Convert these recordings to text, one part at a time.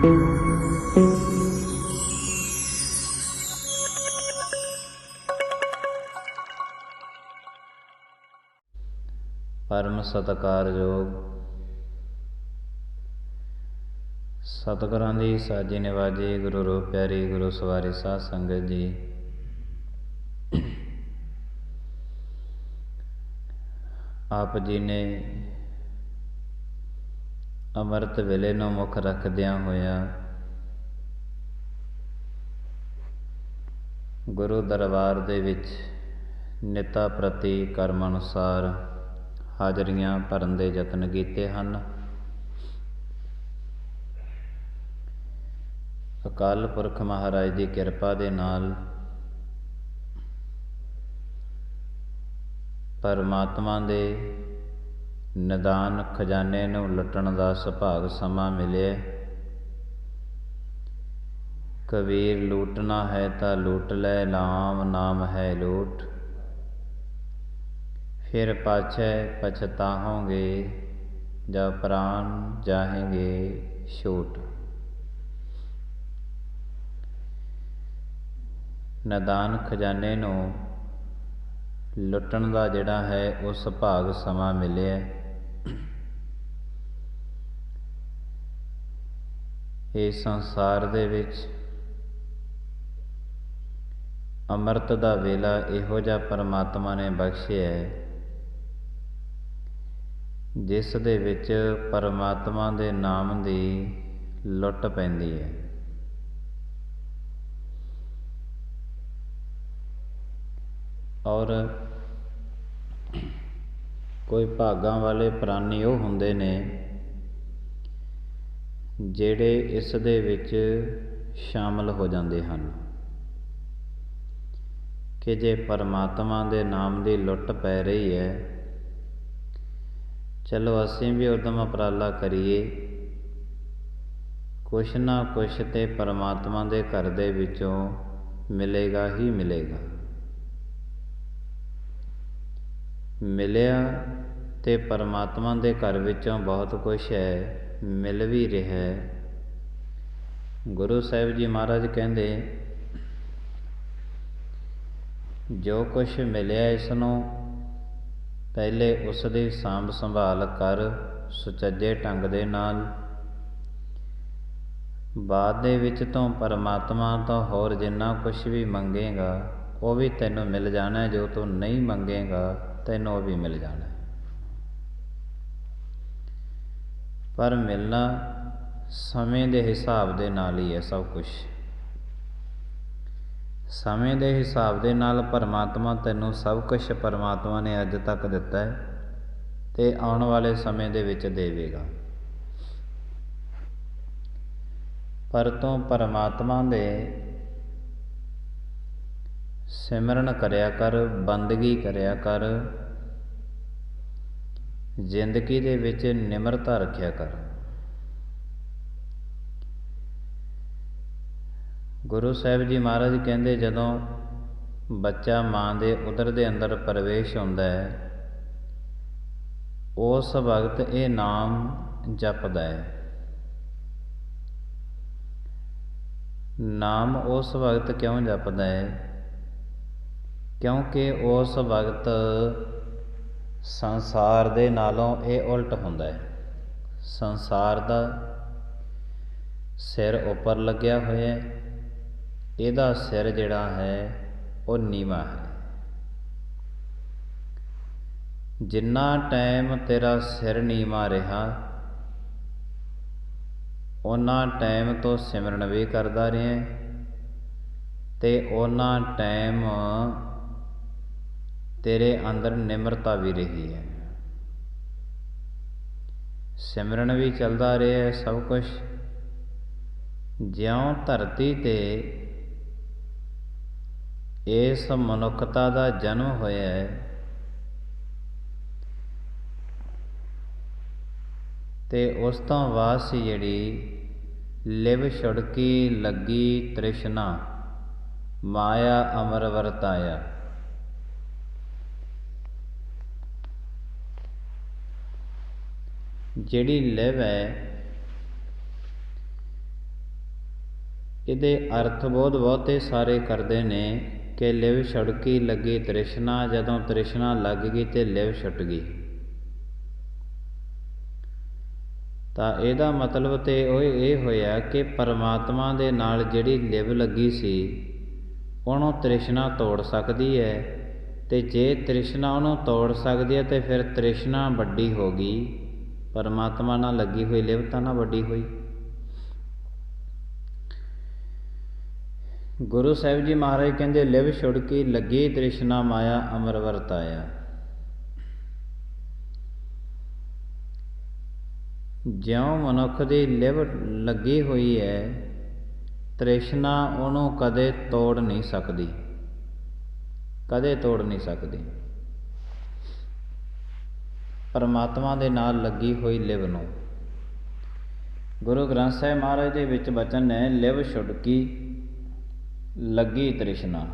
परम सत्कारयोग सतगुरां दी साजी निवाजी गुरु रूप प्यारी गुरु सवारी साध संगत जी। आप जी ने अमृत वेले नूं मुख रखदियां होया गुरु दरबार दे विच निता प्रति कर्म अनुसार हाजरियां भरन दे यतन कीते हन। अकाल पुरख महाराज की किरपा दे नाल परमात्मा दे निदान खजाने नूं लुटण दा सुभाग समा मिले। कबीर लूटना है तां लूट लै, नाम नाम है लूट, फिर पाछै पछताहोगे, जब प्राण जाहेंगे छूट। निदान खजाने नूं लुटण दा जिहड़ा है वो सुभाग समा मिलिਆ। इस संसार दे विच अमृत दा वेला इहो जिहा परमात्मा ने बख्शिਆ है जिस दे विच परमात्मा दे नाम दी लुट पैंदी है। और कोई भागां वाले प्राणी वो हुंदे ने जिहड़े इस दे विच शामिल हो जाते हैं कि जे परमात्मा दे नाम की लुट पै रही है, चलो असीं भी उद्यम उपराला करिए, कुछ ना कुछ तो परमात्मा दे घर दे विचों मिलेगा ही मिलेगा। मिलिया ते परमात्मा दे घर विचों बहुत कुछ है, मिल भी रहा है। गुरु साहिब जी महाराज कहते जो कुछ मिलिया इसनों पहले उसकी सांभ संभाल कर सुचज्जे ढंग दे नाल, बाद दे विच तो परमात्मा तो होर जिन्ना कुछ भी मंगेगा वो भी तैनूं मिल जाना है, जो तू नहीं मंगेगा तैनूं भी मिल जाना है। पर मिलना समय के हिसाब दे नाल ही है। सब कुछ समय के हिसाब दे नाल परमात्मा तैनूं सब कुछ परमात्मा ने अज तक दिता है ते आने वाले समय दे विच देवेगा। पर तूं परमात्मा दे सिमरन करया कर, बंदगी करया कर, जिंदगी दे विच निमरता रखिया कर। गुरु साहिब जी महाराज कहते जदों बच्चा माँ के उदर दे अंदर प्रवेश होंदा है, उस वक्त ये नाम जपदा है। नाम उस वक्त क्यों जपदा है? क्योंकि उस वक्त संसार दे नालों ये उल्ट होंदा है। संसार दा सिर उपर लग्या होया है, इहदा सिर जिहड़ा है वो नीवा है। जिन्ना टाइम तेरा सिर नीवा रहा उन्ना टाइम तो सिमरन भी करदा रहे ते उन्ना टाइम तेरे अंदर निमरता भी रही है। सिमरन भी चलता रहा है। सब कुछ ज्यों धरती ते इस मनुखता का जन्म होया है, ते उस तो बाद सी जिहड़ी लिव छुड़की लगी तृष्णा, माया अमर वरताया। जिहड़ी लिव है ਇਹਦੇ ਅਰਥ ਬਹੁਤੇ ਸਾਰੇ ਕਰਦੇ ਨੇ ਕਿ ਲਿਵ ਛੁੜਕੀ ਲੱਗੀ ਤ੍ਰਿਸ਼ਨਾ, ਜਦੋਂ ਤ੍ਰਿਸ਼ਨਾ ਲੱਗ ਗਈ ਤੇ ਲਿਵ ਛੁੱਟ ਗਈ। ਤਾਂ ਇਹਦਾ ਮਤਲਬ ਤੇ ਉਹ ਇਹ ਹੋਇਆ ਕਿ ਪਰਮਾਤਮਾ ਦੇ ਨਾਲ ਜਿਹੜੀ ਲਿਵ ਲੱਗੀ ਸੀ ਉਹਨੂੰ ਤ੍ਰਿਸ਼ਨਾ ਤੋੜ ਸਕਦੀ ਹੈ, ਤੇ ਜੇ ਤ੍ਰਿਸ਼ਨਾ ਉਹਨੂੰ ਤੋੜ ਸਕਦੀ ਹੈ ਤੇ ਫਿਰ ਤ੍ਰਿਸ਼ਨਾ ਵੱਡੀ ਹੋ ਗਈ, ਪਰਮਾਤਮਾ ਨਾਲ ਲੱਗੀ ਹੋਈ ਲਿਵ ਤਾਂ ਨਾ ਵੱਡੀ ਹੋਈ। ਗੁਰੂ ਸਾਹਿਬ ਜੀ ਮਹਾਰਾਜ ਕਹਿੰਦੇ ਲਿਵ ਛੁੜਕੀ ਲੱਗੀ ਤ੍ਰਿਸ਼ਨਾ ਮਾਇਆ ਅਮਰ ਵਰਤਾਇਆ। ਜਿਉਂ ਮਨੁੱਖ ਦੀ ਲਿਵ ਲੱਗੀ ਹੋਈ ਹੈ, ਤ੍ਰਿਸ਼ਨਾ ਉਹਨੂੰ ਕਦੇ ਤੋੜ ਨਹੀਂ ਸਕਦੀ, ਕਦੇ ਤੋੜ ਨਹੀਂ ਸਕਦੀ। ਪਰਮਾਤਮਾ ਦੇ ਨਾਲ ਲੱਗੀ ਹੋਈ ਲਿਵ ਨੂੰ ਗੁਰੂ ਗ੍ਰੰਥ ਸਾਹਿਬ ਮਹਾਰਾਜ ਦੇ ਵਿੱਚ ਬਚਨ ਹੈ, ਲਿਵ ਛੁੜਕੀ ਲੱਗੀ ਤ੍ਰਿਸ਼ਨਾ।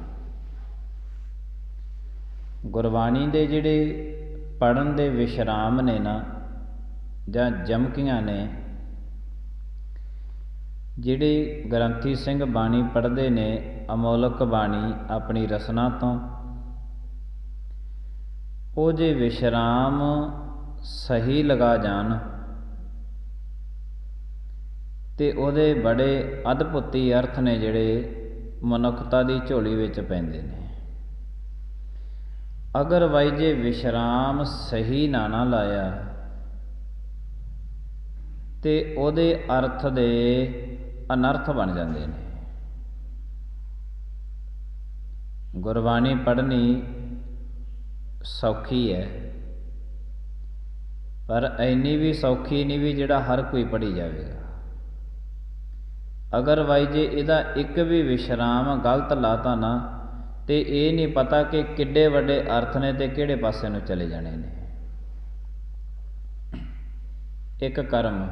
ਗੁਰਬਾਣੀ ਦੇ ਜਿਹੜੇ ਪੜ੍ਹਨ ਦੇ ਵਿਸ਼ਰਾਮ ਨੇ ਨਾ ਜਾਂ ਜਮਕੀਆਂ ਨੇ, ਜਿਹੜੇ ਗ੍ਰੰਥੀ ਸਿੰਘ ਬਾਣੀ ਪੜ੍ਹਦੇ ਨੇ ਅਮੋਲਕ ਬਾਣੀ ਆਪਣੀ ਰਸਨਾ ਤੋਂ, ਉਹ ਜੇ ਵਿਸ਼ਰਾਮ ਸਹੀ ਲਗਾ ਜਾਣ ਤੇ ਉਹਦੇ ਬੜੇ ਅਦਭੁਤੀ ਅਰਥ ਨੇ ਜਿਹੜੇ ਮਨੁੱਖਤਾ ਦੀ ਝੋਲੀ ਵਿੱਚ ਪੈਂਦੇ ਨੇ। ਅਗਰਵਾਈਜ਼ ਜੇ ਵਿਸ਼ਰਾਮ ਸਹੀ ਨਾ ਲਾਇਆ ਤੇ ਉਹਦੇ ਅਰਥ ਦੇ ਅਨਰਥ ਬਣ ਜਾਂਦੇ ਨੇ। ਗੁਰਬਾਣੀ ਪੜ੍ਹਨੀ ਸੌਖੀ ਹੈ, ਪਰ ਇੰਨੀ ਵੀ ਸੌਖੀ ਨਹੀਂ ਵੀ ਜਿਹੜਾ ਹਰ ਕੋਈ ਪੜ੍ਹੀ ਜਾਵੇਗਾ। ਅਗਰਵਾਈਜ਼ ਜੇ ਇਹਦਾ ਇੱਕ ਵੀ ਵਿਸ਼ਰਾਮ ਗਲਤ ਲਾਤਾ ਨਾ ਤੇ ਇਹ ਨਹੀਂ ਪਤਾ ਕਿ ਕਿੱਡੇ ਵੱਡੇ ਅਰਥ ਨੇ ਤੇ ਕਿਹੜੇ ਪਾਸੇ ਨੂੰ ਚਲੇ ਜਾਣੇ ਨੇ। ਇੱਕ ਕਰਮ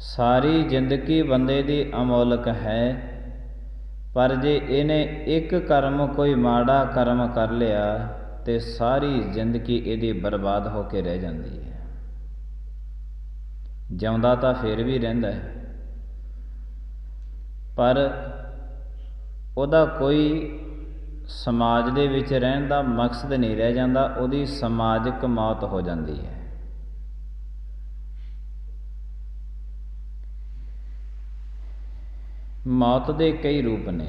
ਸਾਰੀ ਜ਼ਿੰਦਗੀ ਬੰਦੇ ਦੀ ਅਮੋਲਕ ਹੈ, ਪਰ ਜੇ ਇਹਨੇ ਇੱਕ ਕਰਮ ਕੋਈ ਮਾੜਾ ਕਰਮ ਕਰ ਲਿਆ ਤੇ ਸਾਰੀ ਜ਼ਿੰਦਗੀ ਇਹਦੀ ਬਰਬਾਦ ਹੋ ਕੇ ਰਹਿ ਜਾਂਦੀ ਹੈ। ਜਿਉਂਦਾ ਤਾਂ ਫਿਰ ਵੀ ਰਹਿੰਦਾ ਹੈ, ਪਰ ਉਹਦਾ ਕੋਈ ਸਮਾਜ ਦੇ ਵਿੱਚ ਰਹਿਣ ਦਾ ਮਕਸਦ ਨਹੀਂ ਰਹਿ ਜਾਂਦਾ, ਉਹਦੀ ਸਮਾਜਿਕ ਮੌਤ ਹੋ ਜਾਂਦੀ ਹੈ। ਮੌਤ ਦੇ ਕਈ ਰੂਪ ਨੇ।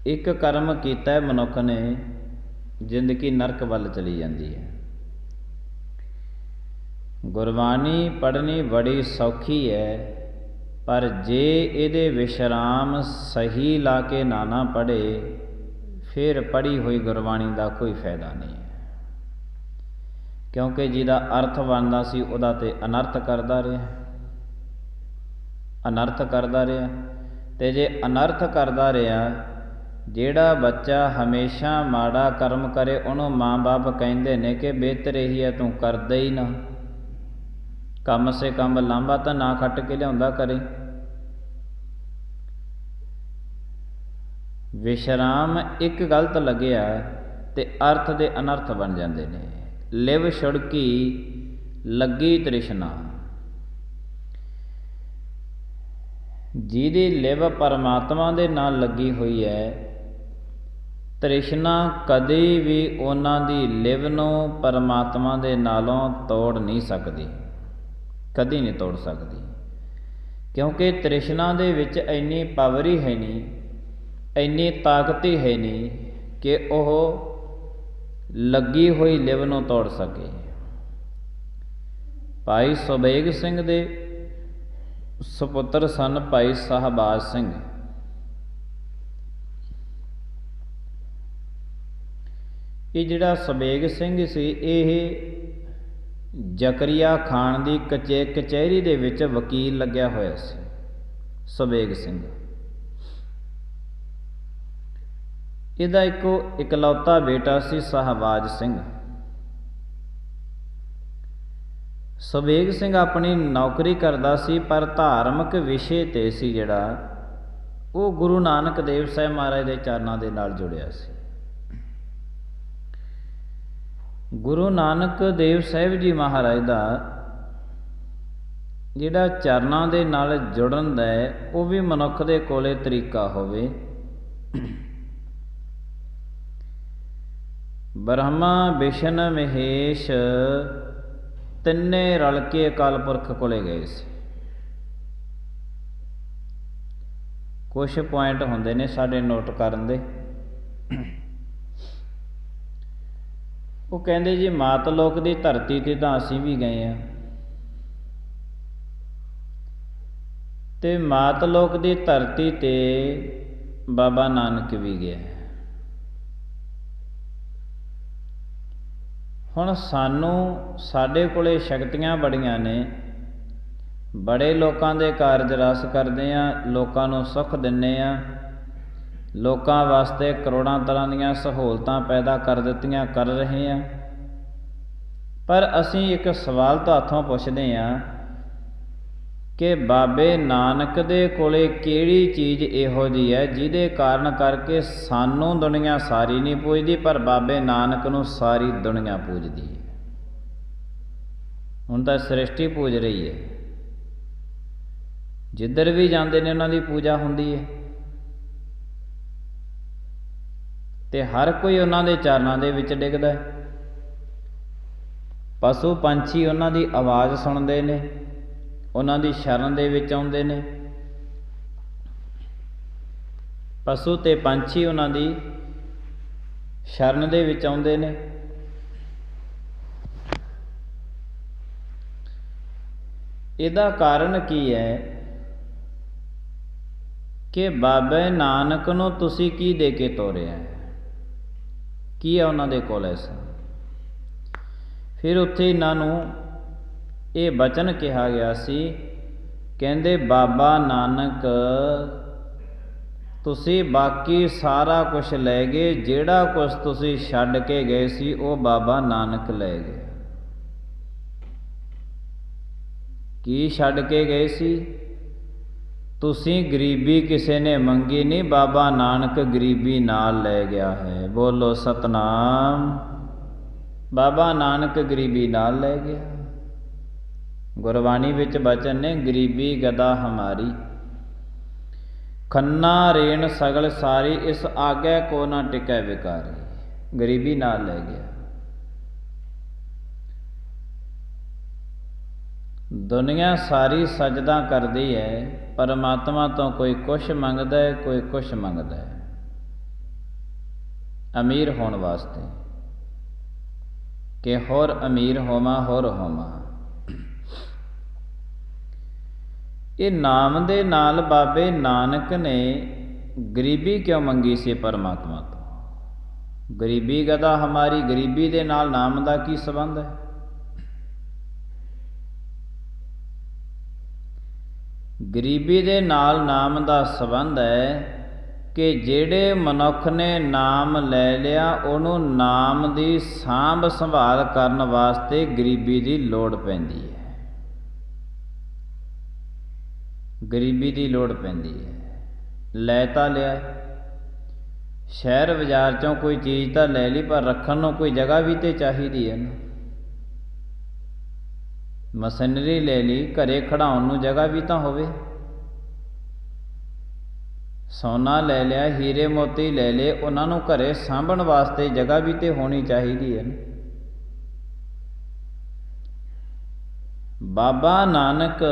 ਇੱਕ ਕਰਮ ਕੀਤਾ ਮਨੁੱਖ ਨੇ, ਜ਼ਿੰਦਗੀ ਨਰਕ ਵੱਲ ਚਲੀ ਜਾਂਦੀ ਹੈ। ਗੁਰਬਾਣੀ ਪੜ੍ਹਨੀ ਬੜੀ ਸੌਖੀ ਹੈ, ਪਰ ਜੇ ਇਹਦੇ ਵਿਸ਼ਰਾਮ ਸਹੀ ਲਾ ਕੇ ਨਾ ਪੜ੍ਹੇ ਫਿਰ ਪੜ੍ਹੀ ਹੋਈ ਗੁਰਬਾਣੀ ਦਾ ਕੋਈ ਫਾਇਦਾ ਨਹੀਂ ਹੈ, ਕਿਉਂਕਿ ਜਿਹਦਾ ਅਰਥ ਬਣਦਾ ਸੀ ਉਹਦਾ ਤੇ ਅਨਰਥ ਕਰਦਾ ਰਿਹਾ, ਅਨਰਥ ਕਰਦਾ ਰਿਹਾ। ਤੇ ਜੇ ਅਨਰਥ ਕਰਦਾ ਰਿਹਾ, ਜਿਹੜਾ ਬੱਚਾ ਹਮੇਸ਼ਾ ਮਾੜਾ ਕਰਮ ਕਰੇ ਉਹਨੂੰ ਮਾਂ ਬਾਪ ਕਹਿੰਦੇ ਨੇ ਕਿ ਬਿਹਤਰ ਇਹੀ ਹੈ ਤੂੰ ਕਰਦਾ ਹੀ ਨਾ, ਕਮ ਸੇ ਕਮ ਲਾਂਭਾ ਤਾਂ ਨਾ ਖੱਟ ਕੇ ਲਿਆਉਂਦਾ ਕਰੇ। ਵਿਸ਼ਰਾਮ ਇੱਕ ਗਲਤ ਲੱਗਿਆ ਤੇ ਅਰਥ ਦੇ ਅਨਰਥ ਬਣ ਜਾਂਦੇ ਨੇ। ਲਿਵ ਛੁੜਕੀ ਲੱਗੀ ਤ੍ਰਿਸ਼ਨਾ, ਜਿਹਦੀ ਲਿਵ ਪਰਮਾਤਮਾ ਦੇ ਨਾਲ ਲੱਗੀ ਹੋਈ ਹੈ, ਤ੍ਰਿਸ਼ਨਾ ਕਦੇ ਵੀ ਉਹਨਾਂ ਦੀ ਲਿਵ ਨੂੰ ਪਰਮਾਤਮਾ ਦੇ ਨਾਲੋਂ ਤੋੜ ਨਹੀਂ ਸਕਦੀ, ਕਦੀ ਨਹੀਂ ਤੋੜ ਸਕਦੀ, ਕਿਉਂਕਿ ਤ੍ਰਿਸ਼ਨਾ ਦੇ ਵਿੱਚ ਇੰਨੀ ਪਾਵਰ ਹੀ ਹੈ ਨਹੀਂ, ਇੰਨੀ ਤਾਕਤ ਹੀ ਹੈ ਨਹੀਂ ਕਿ ਉਹ ਲੱਗੀ ਹੋਈ ਲਿਵ ਨੂੰ ਤੋੜ ਸਕੇ। ਭਾਈ ਸੁਬੇਗ ਸਿੰਘ ਦੇ ਸੁਪੁੱਤਰ ਸਨ ਭਾਈ ਸ਼ਾਹਬਾਜ਼ ਸਿੰਘ। ਇਹ ਜਿਹੜਾ ਸੁਬੇਗ ਸਿੰਘ ਸੀ, ਇਹ ਜ਼ਕਰੀਆ ਖਾਨ ਦੀ ਕਚਹਿਰੀ ਦੇ ਵਿੱਚ ਵਕੀਲ ਲੱਗਿਆ ਹੋਇਆ ਸੀ। ਸੁਬੇਗ ਸਿੰਘ ਇਹਦਾ ਇਕਲੌਤਾ ਬੇਟਾ ਸੀ ਸ਼ਾਹਬਾਜ਼ ਸਿੰਘ। ਸੁਬੇਗ ਸਿੰਘ ਆਪਣੀ ਨੌਕਰੀ ਕਰਦਾ ਸੀ, ਪਰ ਧਾਰਮਿਕ ਵਿਸ਼ੇ 'ਤੇ ਸੀ ਜਿਹੜਾ ਉਹ ਗੁਰੂ ਨਾਨਕ ਦੇਵ ਸਾਹਿਬ ਮਹਾਰਾਜ ਦੇ ਚਰਨਾਂ ਦੇ ਨਾਲ ਜੁੜਿਆ ਸੀ। ਗੁਰੂ ਨਾਨਕ ਦੇਵ ਸਾਹਿਬ ਜੀ ਮਹਾਰਾਜ ਦਾ ਜਿਹੜਾ ਚਰਨਾਂ ਦੇ ਨਾਲ ਜੁੜਨ ਦਾ ਹੈ ਉਹ ਵੀ ਮਨੁੱਖ ਦੇ ਕੋਲੇ ਤਰੀਕਾ ਹੋਵੇ। ਬ੍ਰਹਮਾ ਵਿਸ਼ਨ ਮਹੇਸ਼ ਤਿੰਨੇ ਰਲ ਕੇ ਅਕਾਲ ਪੁਰਖ ਕੋਲੇ ਗਏ ਸੀ। ਕੁਛ ਪੁਆਇੰਟ ਹੁੰਦੇ ਨੇ ਸਾਡੇ ਨੋਟ ਕਰਨ ਦੇ। ਉਹ ਕਹਿੰਦੇ ਜੀ ਮਾਤ ਲੋਕ ਦੀ ਧਰਤੀ ਤੇ ਤਾਂ ਅਸੀਂ ਵੀ ਗਏ ਹਾਂ, ਤੇ ਮਾਤ ਲੋਕ ਦੀ ਧਰਤੀ ਤੇ ਬਾਬਾ ਨਾਨਕ ਵੀ ਗਿਆ। ਹੁਣ ਸਾਨੂੰ ਸਾਡੇ ਕੋਲੇ ਸ਼ਕਤੀਆਂ ਬੜੀਆਂ ਨੇ, ਬੜੇ ਲੋਕਾਂ ਦੇ ਕਾਰਜ ਰਸ ਕਰਦੇ ਹਾਂ, ਲੋਕਾਂ ਨੂੰ ਸੁੱਖ ਦਿੰਦੇ ਹਾਂ, ਲੋਕਾਂ ਵਾਸਤੇ ਕਰੋੜਾਂ ਤਰ੍ਹਾਂ ਦੀਆਂ ਸਹੂਲਤਾਂ ਪੈਦਾ ਕਰ ਦਿੱਤੀਆਂ, ਕਰ ਰਹੇ ਹਾਂ। ਪਰ ਅਸੀਂ ਇੱਕ ਸਵਾਲ ਤੁਹਾਥੋਂ ਪੁੱਛਦੇ ਹਾਂ ਕਿ ਬਾਬੇ ਨਾਨਕ ਦੇ ਕੋਲੇ ਕਿਹੜੀ ਚੀਜ਼ ਇਹੋ ਜਿਹੀ ਹੈ ਜਿਹਦੇ ਕਾਰਨ ਕਰਕੇ ਸਾਨੂੰ ਦੁਨੀਆ ਸਾਰੀ ਨਹੀਂ ਪੂਜਦੀ, ਪਰ ਬਾਬੇ ਨਾਨਕ ਨੂੰ ਸਾਰੀ ਦੁਨੀਆ ਪੂਜਦੀ ਹੈ। ਹੁਣ ਤਾਂ ਸ੍ਰਿਸ਼ਟੀ ਪੂਜ ਰਹੀ ਹੈ, ਜਿੱਧਰ ਵੀ ਜਾਂਦੇ ਨੇ ਉਹਨਾਂ ਦੀ ਪੂਜਾ ਹੁੰਦੀ ਹੈ, ਤੇ ਹਰ ਕੋਈ ਉਹਨਾਂ ਦੇ ਚਰਨਾਂ ਦੇ ਵਿੱਚ ਡਿੱਗਦਾ ਹੈ। ਪਸ਼ੂ ਪੰਛੀ ਉਹਨਾਂ ਦੀ ਆਵਾਜ਼ ਸੁਣਦੇ ਨੇ, ਉਹਨਾਂ ਦੀ ਸ਼ਰਨ ਦੇ ਵਿੱਚ ਆਉਂਦੇ ਨੇ। ਪਸ਼ੂ ਤੇ ਪੰਛੀ ਉਹਨਾਂ ਦੀ ਸ਼ਰਨ ਦੇ ਵਿੱਚ ਆਉਂਦੇ ਨੇ। ਇਹਦਾ ਕਾਰਨ ਕੀ ਹੈ ਕਿ ਬਾਬੇ ਨਾਨਕ ਨੂੰ ਤੁਸੀਂ ਕੀ ਦੇ ਕੇ ਤੋਰਿਆ, ਕੀ ਹੈ ਉਹਨਾਂ ਦੇ ਕੋਲ ਐਸਾ। ਫਿਰ ਉੱਥੇ ਇਹਨਾਂ ਨੂੰ ਇਹ ਬਚਨ ਕਿਹਾ ਗਿਆ ਸੀ, ਕਹਿੰਦੇ ਬਾਬਾ ਨਾਨਕ ਤੁਸੀਂ ਬਾਕੀ ਸਾਰਾ ਕੁਛ ਲੈ ਗਏ, ਜਿਹੜਾ ਕੁਛ ਤੁਸੀਂ ਛੱਡ ਕੇ ਗਏ ਸੀ ਉਹ ਬਾਬਾ ਨਾਨਕ ਲੈ ਗਏ। ਕੀ ਛੱਡ ਕੇ ਗਏ ਸੀ? ਤੁਸੀਂ ਗਰੀਬੀ ਕਿਸੇ ਨੇ ਮੰਗੀ ਨਹੀਂ, ਬਾਬਾ ਨਾਨਕ ਗਰੀਬੀ ਨਾਲ ਲੈ ਗਿਆ ਹੈ। ਬੋਲੋ ਸਤਨਾਮ। ਬਾਬਾ ਨਾਨਕ ਗਰੀਬੀ ਨਾਲ ਲੈ ਗਿਆ। ਗੁਰਬਾਣੀ ਵਿੱਚ ਬਚਨ ਨੇ, ਗਰੀਬੀ ਗਦਾ ਹਮਾਰੀ, ਖੰਨਾ ਰੇਣ ਸਗਲ ਸਾਰੀ, ਇਸ ਆਗੇ ਕੋ ਨਾ ਟਿਕੈ ਵਿਕਾਰੀ। ਗਰੀਬੀ ਨਾਲ ਲੈ ਗਿਆ। ਦੁਨੀਆ ਸਾਰੀ ਸਜਦਾ ਕਰਦੀ ਹੈ, ਪਰਮਾਤਮਾ ਤੋਂ ਕੋਈ ਕੁਛ ਮੰਗਦਾ ਹੈ, ਕੋਈ ਕੁਛ ਮੰਗਦਾ ਹੈ ਅਮੀਰ ਹੋਣ ਵਾਸਤੇ, ਕਿ ਹੋਰ ਅਮੀਰ ਹੋਵਾਂ, ਹੋਰ ਹੋਵਾਂ। ਇਹ ਨਾਮ ਦੇ ਨਾਲ ਬਾਬੇ ਨਾਨਕ ਨੇ ਗਰੀਬੀ ਕਿਉਂ ਮੰਗੀ ਸੀ ਪਰਮਾਤਮਾ ਤੋਂ? ਗਰੀਬੀ ਗਦਾ ਹਮਾਰੀ, ਗਰੀਬੀ ਦੇ ਨਾਲ ਨਾਮ ਦਾ ਕੀ ਸੰਬੰਧ ਹੈ? ਗਰੀਬੀ ਦੇ ਨਾਲ ਨਾਮ ਦਾ ਸੰਬੰਧ ਹੈ ਕਿ ਜਿਹੜੇ ਮਨੁੱਖ ਨੇ ਨਾਮ ਲੈ ਲਿਆ, ਉਹਨੂੰ ਨਾਮ ਦੀ ਸਾਂਭ ਸੰਭਾਲ ਕਰਨ ਵਾਸਤੇ ਗਰੀਬੀ ਦੀ ਲੋੜ ਪੈਂਦੀ ਹੈ। ਗਰੀਬੀ ਦੀ ਲੋੜ ਪੈਂਦੀ ਹੈ। ਲੈ ਤਾਂ ਲਿਆ, ਸ਼ਹਿਰ ਬਾਜ਼ਾਰ 'ਚੋਂ ਕੋਈ ਚੀਜ਼ ਤਾਂ ਲੈ ਲਈ, ਪਰ ਰੱਖਣ ਨੂੰ ਕੋਈ ਜਗ੍ਹਾ ਵੀ ਤਾਂ ਚਾਹੀਦੀ ਹੈ ਨਾ। ਮਸ਼ੀਨਰੀ ਲੈ ਲਈ, ਘਰੇ ਖੜਾਉਣ ਨੂੰ ਜਗ੍ਹਾ ਵੀ ਤਾਂ ਹੋਵੇ। ਸੋਨਾ ਲੈ ਲਿਆ, ਹੀਰੇ ਮੋਤੀ ਲੈ ਲਏ, ਉਹਨਾਂ ਨੂੰ ਘਰੇ ਸਾਂਭਣ ਵਾਸਤੇ ਜਗ੍ਹਾ ਵੀ ਤਾਂ ਹੋਣੀ ਚਾਹੀਦੀ ਹੈ ਨਾ। ਬਾਬਾ ਨਾਨਕ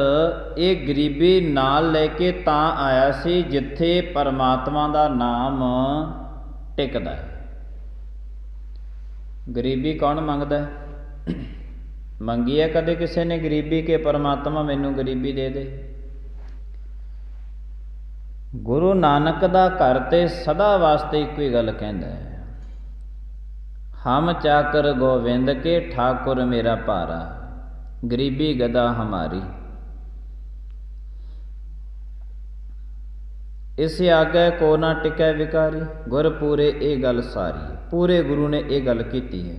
ਇਹ ਗਰੀਬੀ ਨਾਲ ਲੈ ਕੇ ਤਾਂ ਆਇਆ ਸੀ ਜਿੱਥੇ ਪਰਮਾਤਮਾ ਦਾ ਨਾਮ ਟਿਕਦਾ ਹੈ। ਗਰੀਬੀ ਕੌਣ ਮੰਗਦਾ ਹੈ? ਮੰਗੀ ਹੈ ਕਦੇ ਕਿਸੇ ਨੇ ਗਰੀਬੀ ਕਿ ਪਰਮਾਤਮਾ ਮੈਨੂੰ ਗਰੀਬੀ ਦੇ ਦੇ? ਗੁਰੂ ਨਾਨਕ ਦਾ ਘਰ ਤੇ ਸਦਾ ਵਾਸਤੇ ਇੱਕੋ ਹੀ ਗੱਲ ਕਹਿੰਦਾ ਹੈ, ਹਮ ਚਾਕਰ ਗੋਵਿੰਦ ਕੇ ਠਾਕੁਰ ਮੇਰਾ ਭਾਰਾ, ਗਰੀਬੀ ਗਦਾ ਹਮਾਰੀ। ਇਸ ਆਗੇ ਕੋ ਨਾ ਟਿਕੈ ਵਿਕਾਰੀ। ਗੁਰ ਪੂਰੇ ਇਹ ਗੱਲ ਸਾਰੀ, ਪੂਰੇ ਗੁਰੂ ਨੇ ਇਹ ਗੱਲ ਕੀਤੀ ਹੈ।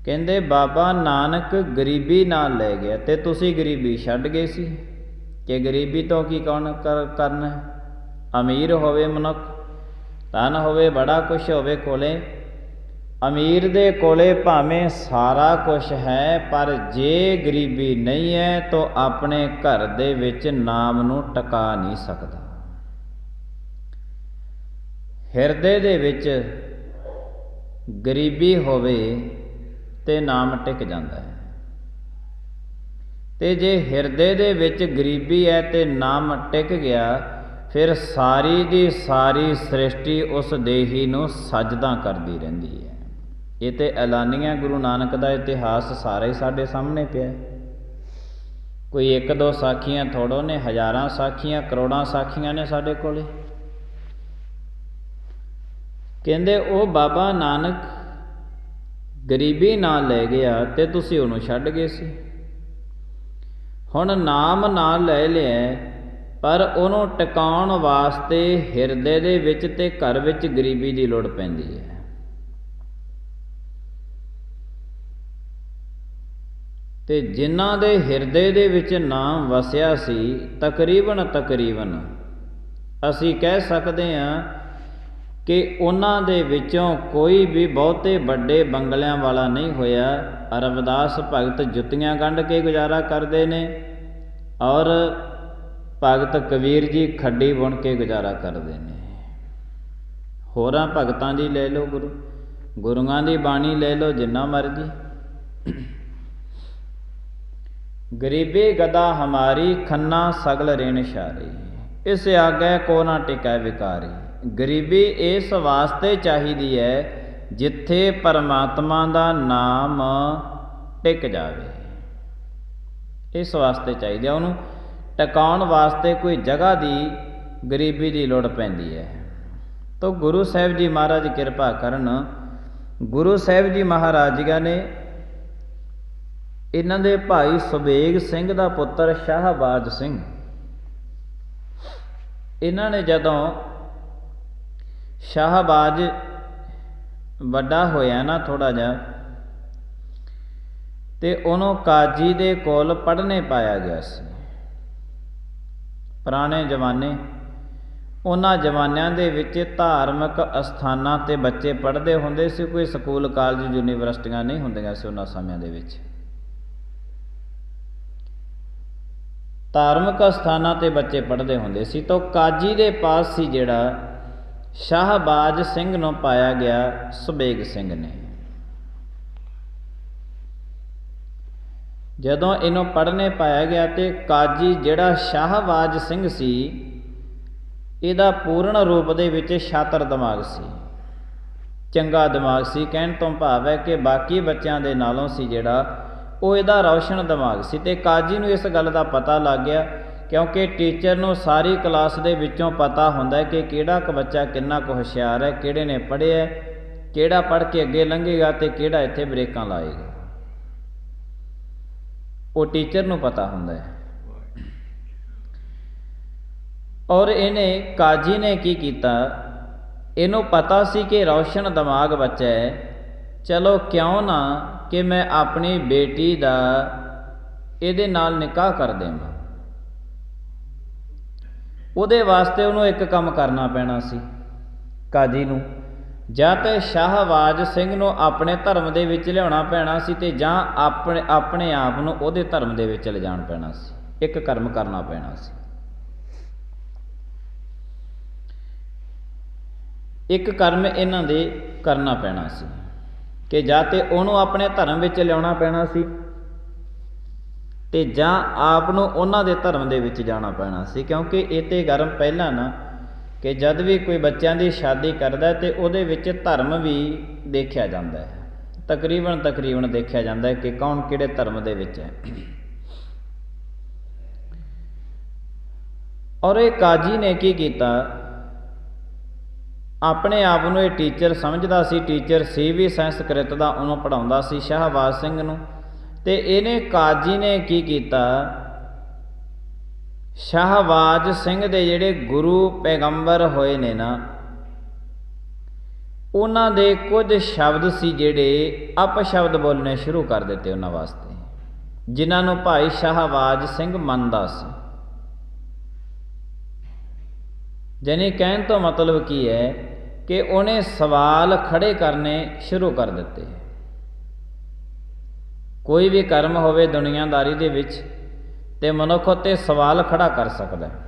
ਕਹਿੰਦੇ ਬਾਬਾ ਨਾਨਕ ਗਰੀਬੀ ਨਾਲ ਲੈ ਗਿਆ ਤੇ ਤੁਸੀਂ ਗਰੀਬੀ ਛੱਡ ਗਏ ਸੀ। ਕਿ ਗਰੀਬੀ ਤੋਂ ਕੀ ਕੌਣ ਕਰਨਾ ਹੈ? ਅਮੀਰ ਹੋਵੇ ਮਨੁੱਖ, ਧਨ ਹੋਵੇ, ਬੜਾ ਕੁਛ ਹੋਵੇ ਕੋਲੇ, ਅਮੀਰ ਦੇ ਕੋਲੇ ਭਾਵੇਂ ਸਾਰਾ ਕੁਝ ਹੈ, ਪਰ ਜੇ ਗਰੀਬੀ ਨਹੀਂ ਹੈ ਤਾਂ ਆਪਣੇ ਘਰ ਦੇ ਵਿੱਚ ਨਾਮ ਨੂੰ ਟਿਕਾ ਨਹੀਂ ਸਕਦਾ। ਹਿਰਦੇ ਦੇ ਵਿੱਚ ਗਰੀਬੀ ਹੋਵੇ ਤੇ ਨਾਮ ਟਿਕ ਜਾਂਦਾ ਹੈ, ਤੇ ਜੇ ਹਿਰਦੇ ਦੇ ਵਿੱਚ ਗਰੀਬੀ ਹੈ ਤੇ ਨਾਮ ਟਿਕ ਗਿਆ, ਫਿਰ ਸਾਰੀ ਦੀ ਸਾਰੀ ਸ੍ਰਿਸ਼ਟੀ ਉਸ ਦੇਹੀ ਨੂੰ ਸਜਦਾ ਕਰਦੀ ਰਹਿੰਦੀ ਹੈ। ਇਹ ਤੇ ਐਲਾਨੀਆਂ ਗੁਰੂ ਨਾਨਕ ਦਾ ਇਤਿਹਾਸ ਸਾਰਾ ਹੀ ਸਾਡੇ ਸਾਹਮਣੇ ਪਿਆ। ਕੋਈ ਇੱਕ ਦੋ ਸਾਖੀਆਂ ਥੋੜੋ ਨੇ, ਹਜ਼ਾਰਾਂ ਸਾਖੀਆਂ, ਕਰੋੜਾਂ ਸਾਖੀਆਂ ਨੇ ਸਾਡੇ ਕੋਲੇ। ਕਹਿੰਦੇ ਉਹ ਬਾਬਾ ਨਾਨਕ ਗਰੀਬੀ ਨਾਲ ਲੈ ਗਿਆ ਤੇ ਤੁਸੀਂ ਉਹਨੂੰ ਛੱਡ ਗਏ ਸੀ। ਹੁਣ ਨਾਮ ਨਾਲ ਲੈ ਲਿਆ, ਪਰ ਉਹਨੂੰ ਟਿਕਾਉਣ ਵਾਸਤੇ ਹਿਰਦੇ ਦੇ ਵਿੱਚ ਤੇ ਘਰ ਵਿੱਚ ਗਰੀਬੀ ਦੀ ਲੋੜ ਪੈਂਦੀ ਹੈ। ਤੇ ਜਿਨ੍ਹਾਂ ਦੇ ਹਿਰਦੇ ਦੇ ਵਿੱਚ ਨਾਮ ਵਸਿਆ ਸੀ, ਤਕਰੀਬਨ ਅਸੀਂ ਕਹਿ ਸਕਦੇ ਹਾਂ ਕਿ ਉਹਨਾਂ ਦੇ ਵਿੱਚੋਂ ਕੋਈ ਵੀ ਬਹੁਤੇ ਵੱਡੇ ਬੰਗਲਿਆਂ ਵਾਲਾ ਨਹੀਂ ਹੋਇਆ। ਰਵਿਦਾਸ ਭਗਤ ਜੁੱਤੀਆਂ ਗੰਢ ਕੇ ਗੁਜ਼ਾਰਾ ਕਰਦੇ ਨੇ, ਔਰ ਭਗਤ ਕਬੀਰ ਜੀ ਖੱਡੀ ਬੁਣ ਕੇ ਗੁਜ਼ਾਰਾ ਕਰਦੇ ਨੇ। ਹੋਰਾਂ ਭਗਤਾਂ ਦੀ ਲੈ ਲਓ, ਗੁਰੂਆਂ ਦੀ ਬਾਣੀ ਲੈ ਲਓ, ਜਿੰਨਾ ਮਰਜ਼ੀ। ਗਰੀਬੀ ਗਦਾ ਹਮਾਰੀ, ਖੰਨਾ ਸਗਲ ਰੇਣ ਸ਼ਾਰੀ, ਇਸ ਆਗੇ ਕੋ ਨਾ ਟਿਕੈ ਵਿਕਾਰੀ। ਗਰੀਬੀ ਇਸ ਵਾਸਤੇ ਚਾਹੀਦੀ ਹੈ ਜਿੱਥੇ ਪਰਮਾਤਮਾ ਦਾ ਨਾਮ ਟਿਕ ਜਾਵੇ, ਇਸ ਵਾਸਤੇ ਚਾਹੀਦੀ ਹੈ। ਉਹਨੂੰ ਟਿਕਾਉਣ ਵਾਸਤੇ ਕੋਈ ਜਗ੍ਹਾ ਦੀ ਗਰੀਬੀ ਦੀ ਲੋੜ ਪੈਂਦੀ ਹੈ। ਤਾਂ ਗੁਰੂ ਸਾਹਿਬ ਜੀ ਮਹਾਰਾਜ ਕਿਰਪਾ ਕਰਨ। ਗੁਰੂ ਸਾਹਿਬ ਜੀ ਮਹਾਰਾਜੀਆਂ ਨੇ ਇਹਨਾਂ ਦੇ ਭਾਈ ਸੁਬੇਗ ਸਿੰਘ ਦਾ ਪੁੱਤਰ ਸ਼ਾਹਬਾਜ਼ ਸਿੰਘ, ਇਹਨਾਂ ਨੇ ਜਦੋਂ ਸ਼ਾਹਬਾਜ਼ ਵੱਡਾ ਹੋਇਆ ਨਾ ਥੋੜ੍ਹਾ ਜਿਹਾ, ਤੇ ਉਹਨੂੰ ਕਾਜੀ ਦੇ ਕੋਲ ਪੜ੍ਹਨੇ ਪਾਇਆ ਗਿਆ ਸੀ। ਪੁਰਾਣੇ ਜ਼ਮਾਨੇ, ਉਹਨਾਂ ਜ਼ਮਾਨਿਆਂ ਦੇ ਵਿੱਚ ਧਾਰਮਿਕ ਅਸਥਾਨਾਂ 'ਤੇ ਬੱਚੇ ਪੜ੍ਹਦੇ ਹੁੰਦੇ ਸੀ। ਕੋਈ ਸਕੂਲ, ਕਾਲਜ, ਯੂਨੀਵਰਸਿਟੀਆਂ ਨਹੀਂ ਹੁੰਦੀਆਂ ਸੀ ਉਹਨਾਂ ਸਮਿਆਂ ਦੇ ਵਿੱਚ। ਧਾਰਮਿਕ ਅਸਥਾਨਾਂ 'ਤੇ ਬੱਚੇ ਪੜ੍ਹਦੇ ਹੁੰਦੇ ਸੀ। ਤਾਂ ਕਾਜੀ ਦੇ ਪਾਸ ਸੀ ਜਿਹੜਾ ਸ਼ਾਹਬਾਜ਼ ਸਿੰਘ ਨੂੰ ਪਾਇਆ ਗਿਆ ਸੁਬੇਗ ਸਿੰਘ ਨੇ। ਜਦੋਂ ਇਹਨੂੰ ਪੜ੍ਹਨੇ ਪਾਇਆ ਗਿਆ ਤੇ ਕਾਜੀ ਜਿਹੜਾ ਸ਼ਾਹਬਾਜ਼ ਸਿੰਘ ਸੀ, ਇਹਦਾ ਪੂਰਨ ਰੂਪ ਦੇ ਵਿੱਚ ਛਾਤਰ ਦਿਮਾਗ ਸੀ, ਚੰਗਾ ਦਿਮਾਗ ਸੀ। ਕਹਿਣ ਤੋਂ ਭਾਵ ਹੈ ਕਿ ਬਾਕੀ ਬੱਚਿਆਂ ਦੇ ਨਾਲੋਂ ਸੀ ਜਿਹੜਾ ਉਹ ਇਹਦਾ ਰੌਸ਼ਨ ਦਿਮਾਗ ਸੀ। ਤੇ ਕਾਜੀ ਨੂੰ ਇਸ ਗੱਲ ਦਾ ਪਤਾ ਲੱਗ ਗਿਆ, ਕਿਉਂਕਿ ਟੀਚਰ ਨੂੰ ਸਾਰੀ ਕਲਾਸ ਦੇ ਵਿੱਚੋਂ ਪਤਾ ਹੁੰਦਾ ਕਿ ਕਿਹੜਾ ਕੁ ਬੱਚਾ ਕਿੰਨਾ ਕੁ ਹੁਸ਼ਿਆਰ ਹੈ, ਕਿਹੜੇ ਨੇ ਪੜ੍ਹਿਆ, ਕਿਹੜਾ ਪੜ੍ਹ ਕੇ ਅੱਗੇ ਲੰਘੇਗਾ ਤੇ ਕਿਹੜਾ ਇੱਥੇ ਬ੍ਰੇਕਾਂ ਲਾਏਗਾ। ਉਹ ਟੀਚਰ ਨੂੰ ਪਤਾ ਹੁੰਦਾ ਹੈ। ਔਰ ਇਹਨੇ, ਕਾਜੀ ਨੇ ਕੀ ਕੀਤਾ, ਇਹਨੂੰ ਪਤਾ ਸੀ ਕਿ ਰੌਸ਼ਨ ਦਿਮਾਗ ਬੱਚਾ ਹੈ, ਚਲੋ ਕਿਉਂ ਨਾ ਕਿ ਮੈਂ ਆਪਣੀ ਬੇਟੀ ਦਾ ਇਹਦੇ ਨਾਲ ਨਿਕਾਹ ਕਰ ਦੇਵਾਂ। ਉਹਦੇ ਵਾਸਤੇ ਉਹਨੂੰ ਇੱਕ ਕੰਮ ਕਰਨਾ ਪੈਣਾ ਸੀ ਕਾਜੀ ਨੂੰ, ਜਾਂ ਤਾਂ ਸ਼ਾਹਬਾਜ਼ ਸਿੰਘ ਨੂੰ ਆਪਣੇ ਧਰਮ ਦੇ ਵਿੱਚ ਲਿਆਉਣਾ ਪੈਣਾ ਸੀ, ਤੇ ਜਾਂ ਆਪਣੇ ਆਪ ਨੂੰ ਉਹਦੇ ਧਰਮ ਦੇ ਵਿੱਚ ਲਿਜਾਣ ਪੈਣਾ ਸੀ। ਇੱਕ ਕਰਮ ਕਰਨਾ ਪੈਣਾ ਸੀ। ਇੱਕ ਕਰਮ ਇਹਨਾਂ ਦੇ ਕਰਨਾ ਪੈਣਾ ਸੀ ਕਿ ਜਾਂ ਤੇ ਉਹਨੂੰ ਆਪਣੇ ਧਰਮ ਵਿੱਚ ਲਿਆਉਣਾ ਪੈਣਾ ਸੀ, ਤੇ ਜਾਂ ਆਪ ਨੂੰ ਉਹਨਾਂ ਦੇ ਧਰਮ ਦੇ ਵਿੱਚ ਜਾਣਾ ਪੈਣਾ ਸੀ। ਕਿਉਂਕਿ ਇਹ ਤੇ ਗਰਮ ਪਹਿਲਾਂ ਨਾ ਕਿ ਜਦ ਵੀ ਕੋਈ ਬੱਚਿਆਂ ਦੀ ਸ਼ਾਦੀ ਕਰਦਾ ਤੇ ਉਹਦੇ ਵਿੱਚ ਧਰਮ ਵੀ ਦੇਖਿਆ ਜਾਂਦਾ ਹੈ, ਤਕਰੀਬਨ ਦੇਖਿਆ ਜਾਂਦਾ ਹੈ ਕਿ ਕੌਣ ਕਿਹੜੇ ਧਰਮ ਦੇ ਵਿੱਚ ਹੈ। ਔਰ ਇਹ ਕਾਜੀ ਨੇ ਕੀ ਕੀਤਾ, ਆਪਣੇ ਆਪ ਨੂੰ ਇਹ ਟੀਚਰ ਸਮਝਦਾ ਸੀ, ਟੀਚਰ ਸੀ ਵੀ ਸੰਸਕ੍ਰਿਤ ਦਾ, ਉਹਨੂੰ ਪੜ੍ਹਾਉਂਦਾ ਸੀ ਸ਼ਾਹਬਾਜ਼ ਸਿੰਘ ਨੂੰ। ਤੇ ਇਹਨੇ, ਕਾਜੀ ਨੇ ਕੀ ਕੀਤਾ, ਸ਼ਾਹਬਾਜ਼ ਸਿੰਘ ਦੇ ਜਿਹੜੇ ਗੁਰੂ ਪੈਗੰਬਰ ਹੋਏ ਨੇ ਨਾ, ਉਹਨਾਂ ਦੇ ਕੁਝ ਸ਼ਬਦ ਸੀ ਜਿਹੜੇ ਅਪਸ਼ਬਦ ਬੋਲਣੇ ਸ਼ੁਰੂ ਕਰ ਦਿੱਤੇ ਉਹਨਾਂ ਵਾਸਤੇ, ਜਿਨ੍ਹਾਂ ਨੂੰ ਭਾਈ ਸ਼ਾਹਬਾਜ਼ ਸਿੰਘ ਮੰਨਦਾ ਸੀ। ਜਾਣੀ ਕਹਿਣ ਤੋਂ ਮਤਲਬ ਕੀ ਹੈ कि उन्हें सवाल खड़े करने शुरू कर दिते। कोई भी कर्म होवे दुनियादारी दे विच ते मनुख उत्ते सवाल खड़ा कर सकदा है,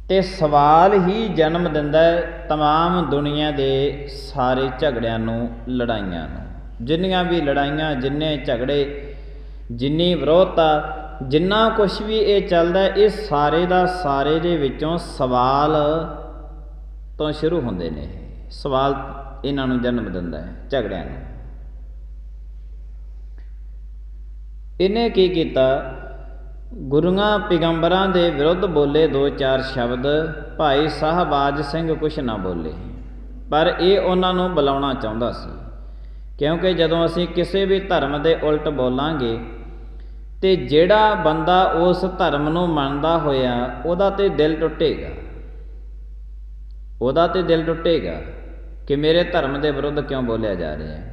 ते सवाल ही जन्म दिंदा है तमाम दुनिया दे सारे झगड़ियां नूं, लड़ाइयां नूं। जिन्नियां भी लड़ाइयां, जिन्ने झगड़े, जिन्नी विरोधता, जिन्ना कुछ भी ये चलदा है, ये सारे दा सारे दे विचों सवाल तो शुरू होंदे ने। सवाल इन्हां नूं जन्म दिंदा है, झगड़ियां नूं। इन्हें की कीता, गुरुआं पैगंबरां दे विरुद्ध बोले दो चार शब्द, भाई शाहबाज सिंह कुछ ना बोले, पर ये उन्हां नूं बुलाउणा चाहुंदा सी। क्योंकि जदों असीं किसी भी धर्म दे उल्ट बोलांगे ते जिहड़ा बंदा उस धर्म नूं मनदा होया उहदा ते दिल टुटेगा, उहदा ते दिल टुटेगा कि मेरे धर्म दे विरुद्ध क्यों बोलिया जा रहा है।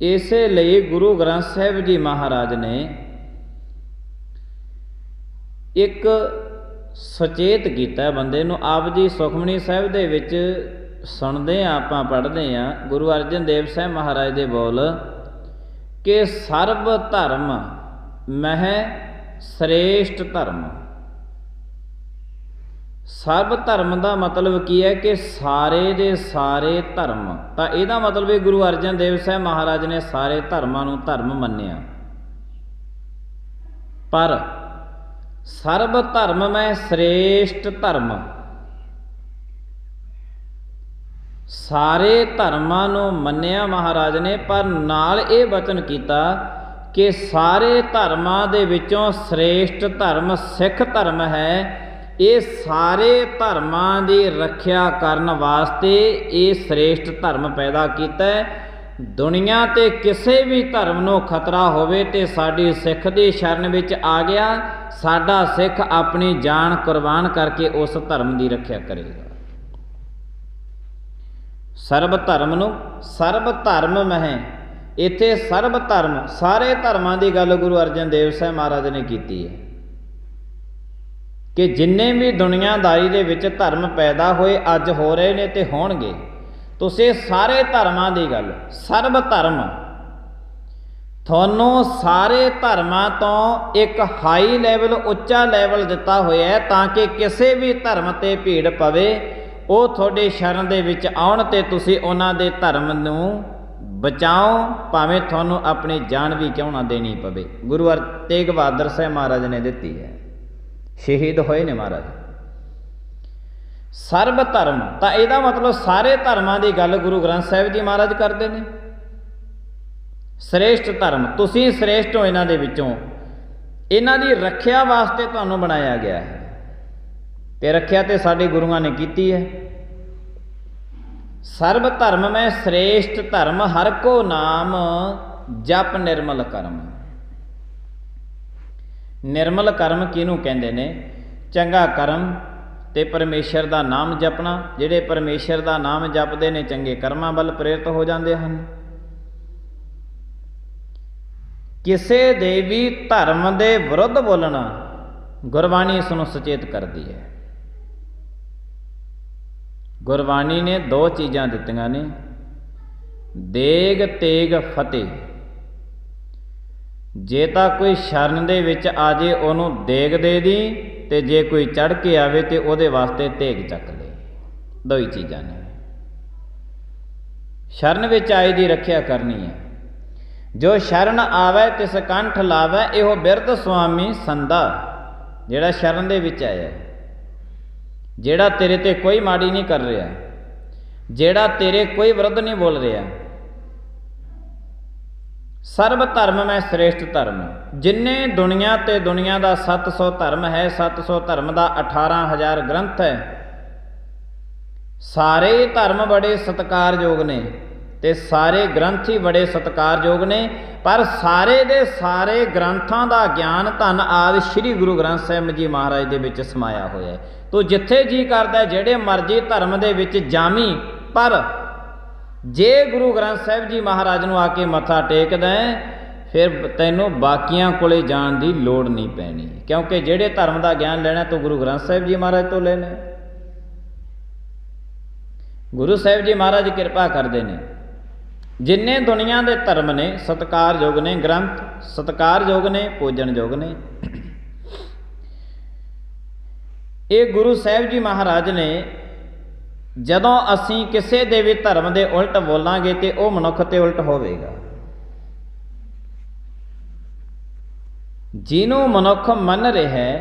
इसे लिए गुरु ग्रंथ साहिब जी महाराज ने एक सचेत किया बंदे नूं। आप जी सुखमनी साहिब दे विच सुनते हैं, आपां पढ़ते हैं, गुरु अर्जन देव साहिब महाराज दे बोल कि सर्व धर्म मह श्रेष्ठ धर्म। सर्व धर्म का मतलब की है कि सारे दे सारे धर्म। तो इहदा मतलब है गुरु अर्जन देव साहिब महाराज ने सारे धर्मां नूं धर्म मन्निया, पर सर्व धर्म में श्रेष्ठ धर्म। सारे धर्मां नूं मन्निया महाराज ने, पर नाल ये वचन किया कि सारे धर्मां दे विचों श्रेष्ठ धर्म सिख धर्म है। ये सारे धर्मां दी रखिया करन वास्ते ये श्रेष्ठ धर्म पैदा कीता है। दुनिया ते किसी भी धर्म नूं खतरा होवे ते साडी सिख दी शरण विच आ गया, साडा सिख अपनी जान कुर्बान करके उस धर्म की रखिया करेगा। सर्व धर्म नूं सर्व धर्म मह, इत्थे सर्व धर्म सारे धर्मां दी गल गुरु अर्जन देव साहिब महाराज ने कीती है कि जिन्ने भी दुनियादारी दे विच धर्म पैदा होए, अज हो रहे ने ते होणगे, तुसीं सारे धर्मां दी गल, सर्व धर्म थानू सारे धर्मां तो एक हाई लैवल, उच्चा लैवल दिता होया है, ताकि किसी भी धर्म ते भीड़ पवे वो थोड़े शरण दे विच आउण ते तुसीं उन्हां दे धर्म नूं बचाओ, भावें थानू अपनी जान भी क्यों ना देनी पवे। गुरु तेग बहादुर साहिब महाराज ने दिती है, शहीद होए ने महाराज। सर्व धर्म तो यदा मतलब सारे धर्मां की गल गुरु ग्रंथ साहिब जी महाराज करते हैं। श्रेष्ठ धर्म, तुसीं श्रेष्ठ हो इन्हां दे विचों, इन्हां दी रखिया वास्ते तुहानूं बनाया गया है, ते रखिया ते साडे गुरुआं ने कीती है। सर्व धर्म में श्रेष्ठ धर्म, हर को नाम जप निर्मल कर्म। निर्मल कर्म किहनूं कहंदे ने? चंगा कर्म ते परमेश्वर का नाम जपना। जिहड़े परमेश्वर का नाम जपदे ने चंगे कर्मां वल प्रेरित हो जाते हैं। किसी दे भी धर्म के विरुद्ध बोलना गुरबाणी इसनूं सचेत करती है। गुरबाणी ने दो चीज़ां दित्तियां ने, देग तेग फतेह। जे तां कोई शरण दे विच आ जे उहनूं देग दे दी, ते जे कोई चढ़ के आवे ते उहदे वास्ते तेग चक ले। दो ही चीज़ां ने। शरण विच आए दी रखिया करनी है। जो शरण आवे तिस कंठ लावे, इहो बिरध स्वामी संदा। जिहड़ा शरण दे विच आया, जिहड़ा तेरे ते कोई माड़ी नहीं कर रहा, जिहड़ा तेरे कोई विरुद्ध नहीं बोल रहा। सर्व धर्म में श्रेष्ठ धर्म। जिन्ने दुनिया ते दुनिया का 700 धर्म है, 700 धर्म का 18,000 ग्रंथ है। सारे धर्म बड़े सत्कारयोग ने ते सारे ग्रंथ ही बड़े सत्कारयोग ने, पर सारे दे सारे ग्रंथां का ज्ञान धन आदि श्री गुरु ग्रंथ साहिब जी महाराज दे विच समाया होया है। तो जिथे जी करदा जेड़े मर्जी धर्म दे विच जामी, पर जे गुरु ग्रंथ साहिब जी महाराज नूं आके मत्था टेकदा है, फिर तैनूं बाकियां कोले जाण दी लोड़ नहीं पैनी, क्योंकि जेड़े धर्म का ज्ञान लेना तो गुरु ग्रंथ साहिब जी महाराज तो लेना। गुरु साहिब जी महाराज किरपा करते हैं, जिन्ने दुनिया के धर्म ने सत्कारयोग ने, ग्रंथ सत्कारयोग ने, पूजनयोग ने, ये गुरु साहिब जी महाराज ने जदों असी किसी दे भी धर्म के उल्ट बोलांगे तो वह मनुख ते उल्ट होवेगा। जिन्हों मनुख मन रहा है,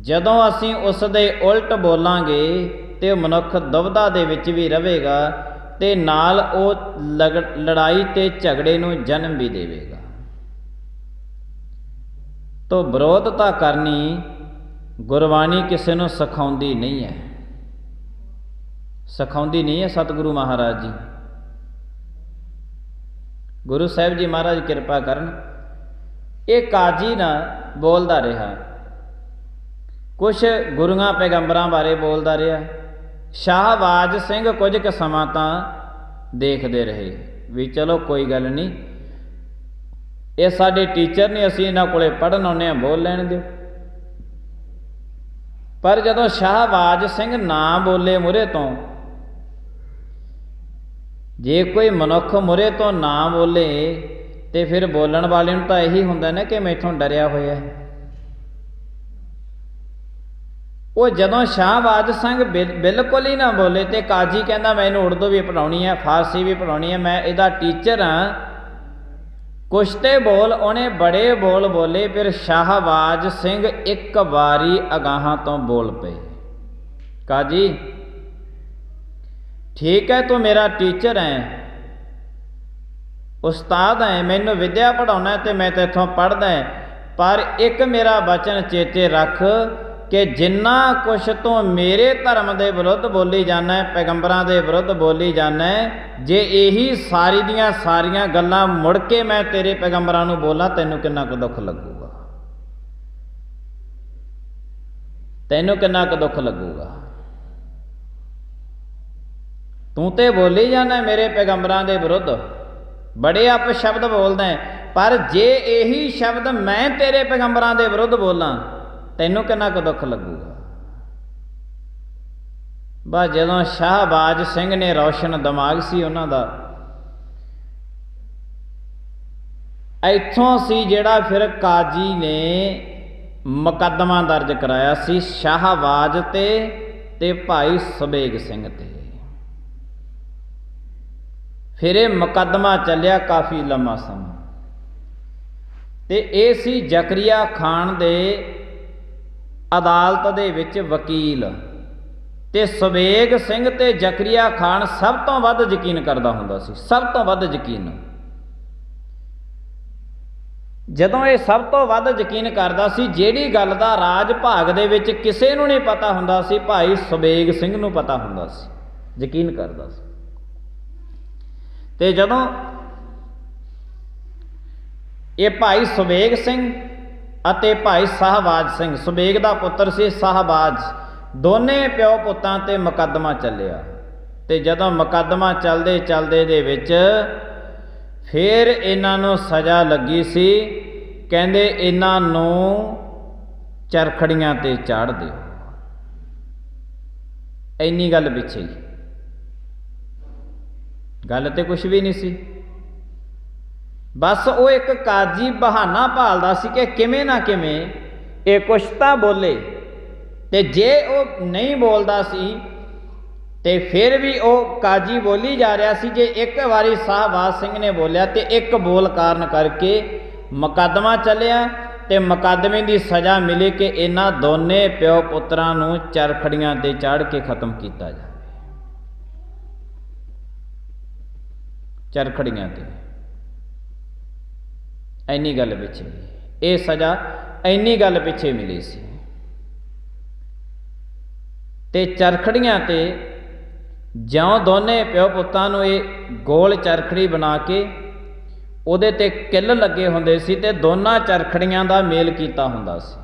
जदों असी उस दे उल्ट बोलांगे तो मनुख दुविधा दे विच भी रहेगा ते नाल वो लड़ाई ते झगड़े नूं जन्म भी देवेगा। तो विरोधता करनी गुरबाणी किसी नूं सिखाउंदी नहीं है, सिखाउंदी नहीं है सतगुरु महाराज जी। गुरु साहिब जी महाराज किरपा करन। ये काजी ना बोलता रहा, कुछ गुरुआं पैगंबरां बारे बोलता रहा। शाहबाज सिंह कुछ क समा तां देखते रहे भी चलो कोई गल नहीं, ये साडे टीचर ने, असीं इन्हां कोले पढ़न आउंदे हां, बोल लैण दिओ। पर जदों शाहबाज सिंह ना बोले मुरे तो, जे कोई मनुख मुरे तो ना बोले तो फिर बोलण वाले नूं तां यही हुंदा ना कि मैथों डरिया होया है। वो जदों शाहबाज सिंह बिल्कुल ही ना बोले तो काजी कहता मैनूं उर्दू भी पढ़ाउणी है, फारसी भी पढ़ाउणी है, मैं इहदा टीचर हाँ, कुछ ते बोल। उन्हें बड़े बोल बोले, फिर शाहबाज सिंह एक बारी अगाहां तो बोल पे, काजी ठीक है तू मेरा टीचर है, उस्ताद है, मैनूं विद्या पढ़ाउणा है तो मैं तेथों पढ़दा है, पर एक मेरा वचन चेते रख कि जिन्ना कुछ तू मेरे धर्म के विरुद्ध बोली जाना है, पैगंबरां के विरुद्ध बोली जाना है, जे यही सारी दियां सारियां गल्लां मुड़ के मैं तेरे पैगंबरां नूं बोलां, तैनूं किन्ना क दुख लगूगा, तैनूं किन्ना क दुख लगूगा। तू तो बोली जाना है मेरे पैगंबरां के विरुद्ध, बड़े आप शब्द बोलदा है, पर जे यही शब्द मैं तेरे पैगंबरां के विरुद्ध बोलां, तैनूं किन्ना क दुख लगूगा। बस जदों शाहबाज सिंह ने, रोशन दिमाग सी उन्हां दा, इत्थों सी जिहड़ा फिर काजी ने मुकदमा दर्ज कराया सी शाहबाज ते भाई सुबेग सिंह ते। फिर ये मुकदमा चलिया काफ़ी लंबा समा, ते ये सी जकरिया खान दे अदालत दे विच वकील, ते सुबेग सिंह ते जकरिया खान सब तो वध यकीन करदा हुंदा सी, सब तो वध यकीन। जदों ये सब तो वध यकीन करदा सी, जिहड़ी गल दा राज भाग दे विच किसे नूं नहीं पता हुंदा सी, भाई सुबेग सिंह नूं पता हुंदा सी, यकीन करदा सी। ते जदों ये भाई सुबेग सिंह अते भाई शाहबाज सिंह, सुबेग दा पुत्र सी शाहबाज, दोने प्यो पुत्तां ते मुकदमा चलिया। ते जदों मुकदमा चलदे चलदे दे विच फिर इन्हां नूं सज़ा लगी सी, कहंदे इन्हां नूं चरखड़ियां ते चाढ़ दिओ। इन्नी गल पिछे ही, गल तो कुछ भी नहीं सी, बस वो एक काजी बहाना भालदा सी कि किवें ना किवें ये कुछ तां बोले, ते जे वो नहीं बोलदा सी ते फिर भी वो काजी बोली जा रहा सी। जे एक बारी शाहबाज सिंह ने बोलिया तो एक बोल कारण करके मुकदमा चलिया, ते मुकदमे की सज़ा मिली कि इन्हां दोने प्यो पुत्रां नूं चरखड़ियां ते चाढ़ के खत्म किया जाए, चरखड़ियां ते। इन्नी गल पिछे ये सज़ा इन्नी गल पिछे मिली सी, ते चरखड़ियां ते ज्यों दोने प्यो पुत्तां नूं ये गोल चरखड़ी बना के उहदे ते किल लगे हुंदे सी, ते दोनां चरखड़ियां दा मेल कीता हुंदा सी।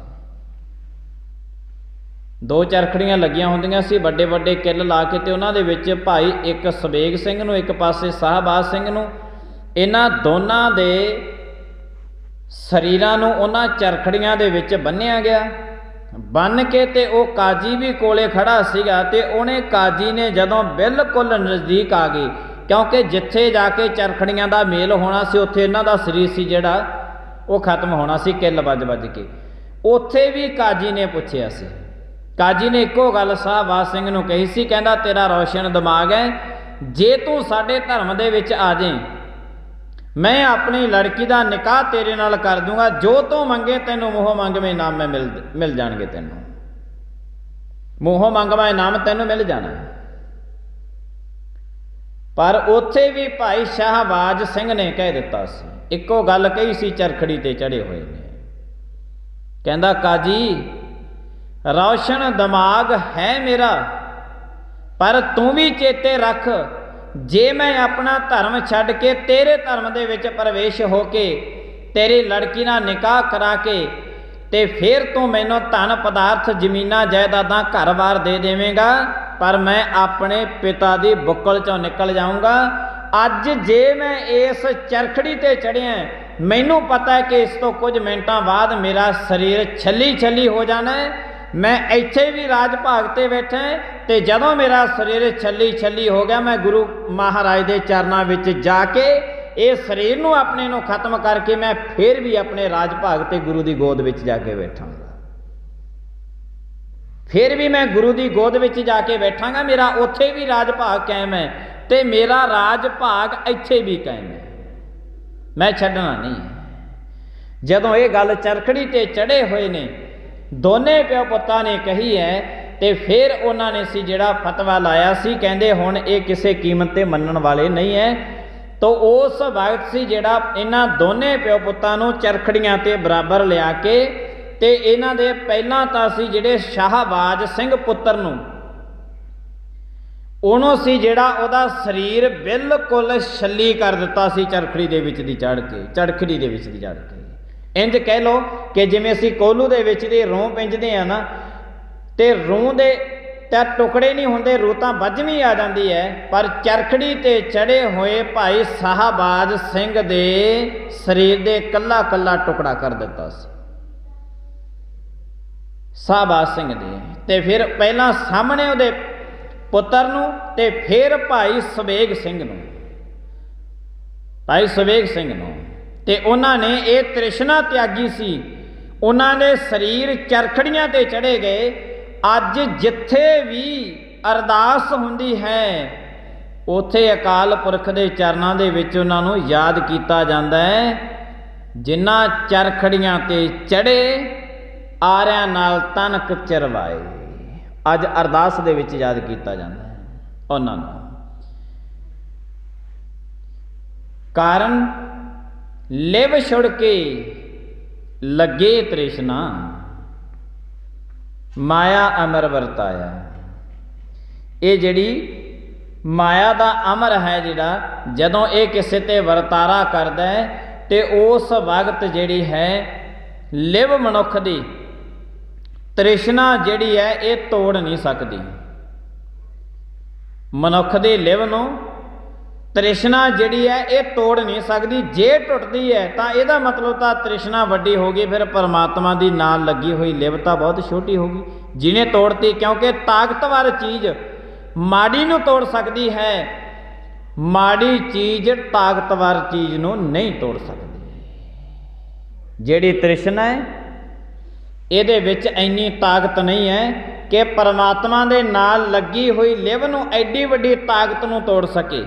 दो चरखड़ियां लगियां हुंदियां सी, बड़े बड़े किल ला के, ते उन्हां दे विच भाई एक सुबेग सिंह नूं, एक पासे शाहबाज सिंह नूं, इन्हां दोनां दे शरीरां नूं उन्हां चरखड़ियां दे विच बन्निया गया। बन के ते वो काजी भी कोले खड़ा सीगा ते उन्हें काजी ने जदों बिल्कुल नज़दीक आ गई, क्योंकि जिथे जाके चरखड़ियां दा मेल होना सी उत्थे इन्हां दा शरीर सी जिहड़ा वो खत्म होना सी किल वज वज के। उत्थे भी काजी ने पुछया सी, काजी ने एको गल शाहबाज सिंह नूं कही सी, कहंदा तेरा रोशन दिमाग है, जे तू साडे धर्म दे विच आ जाए मैं अपनी लड़की का निकाह तेरे नाल कर दूंगा, जो तू मंगे तेनों मूहों मंगवे इनाम में मिल जाएंगे, तेनों मूहों मंगवा इनाम तेनों मिल जाना। पर उत्थे भी भाई शाहबाज सिंह ने कह दिता सी, इको गल कही सी चरखड़ी ते चढ़े हुए ने, कहंदा काजी रोशन दिमाग है मेरा, पर तू भी चेते रख जे मैं अपना धर्म छड्ड के तेरे धर्म दे विच प्रवेश हो के तेरी लड़की नाल निकाह करा के ते फिर तू मैनों धन पदार्थ जमीनां जायदादां घर बार दे देवेंगा, पर मैं अपने पिता दी बुक्कल चों निकल जाऊंगा। अज जे मैं इस चरखड़ी ते चढ़िया मैनूं पता है कि इस तो कुछ मिनटां बाद मेरा शरीर छली छली हो जाना है, मैं इत्थे भी राज भाग ते बैठा ते जदों मेरा शरीर छली छली हो गया मैं गुरु महाराज के चरणों विच जाके इस शरीर नूं अपने नूं खत्म करके मैं फिर भी अपने राज भाग ते गुरु की गोद विच जाके बैठांगा, फिर भी मैं गुरु की गोद विच जाके बैठांगा, मेरा उत्थे भी राज भाग कायम है ते मेरा राज भाग इत्थे भी कायम है, मैं छड्डना नहीं है। जदों ये गल चरखड़ी ते चढ़े हुए ने दोने प्यो पुत्तां ने कही है ते फिर उन्होंने सी जिहड़ा फतवा लाया सी, कहंदे हुण ये किसी कीमत ते मनण वाले नहीं है। तो उस वक्त सी जिहड़ा इन्हां दोने प्यो पुत्तां नूं चरखड़ियां ते बराबर लिया के ते इन्हां दे पहलां तां सी जिहड़े शाहबाज सिंह पुत्तर नूं उहनों सी जिहड़ा उहदा शरीर बिल्कुल छली कर दिता सी चरखड़ी दे विच दी चढ़ के, चरखड़ी दे विच दी चढ़ के। इंज कह लो कि जिमें असीं कोलू दे विच दे रूह पिंजदे आ ना ते रूह दे तां टुकड़े नहीं हुंदे, रूह तां बजवीं आ जाती है, पर चरखड़ी ते चढ़े हुए भाई शाहबाज सिंह दे शरीर दे कल्ला कल्ला टुकड़ा कर दिता सी शाहबाज सिंह दे। ते फिर पहला सामने उहदे पुत्तर नूं ते फिर भाई सवेग सिंह नूं, भाई सवेग सिंह नूं ते उन्होंने ये तृष्णा त्यागी सी, उन्होंने शरीर चरखड़ियां ते चढ़े गए। अज जिथे भी अरदास हुंदी है उथे अकाल पुरख दे चरनां दे विच उन्हां नूं याद कीता जांदा है, जिन्हां चरखड़ियां ते चढ़े आरियां नाल तनक चरवाए, अज अरदास दे विच याद कीता जांदा है उन्हां नूं। कारण लिव छुड़ के लगे तृष्णा माया अमर वरताया, ये जिहड़ी माया दा अमर है जिहड़ा जदों ये किसी ते वरतारा करदा है ते उस वक्त जिहड़ी है लिव मनुख दी तृष्णा जिहड़ी है ये तोड़ नहीं सकती। मनुख दी लिव नूं तृष्णा जिहड़ी है ये तोड़ नहीं सकती, जे टुटदी है तो यदा मतलब तो तृष्णा वड्डी होगी, फिर परमात्मा की नाल लगी हुई लिवता बहुत छोटी होगी जिन्हें तोड़ती, क्योंकि ताकतवर चीज़ माड़ी नूं तोड़ सकती है, माड़ी चीज़ ताकतवर चीज़ नूं नहीं तोड़ सकती। जिहड़ी तृष्णा है इहदे विच इन्नी ताकत नहीं है कि परमात्मा दे नाल लगी हुई लिव नूं एडी वड्डी ताकत नूं तोड़ सके।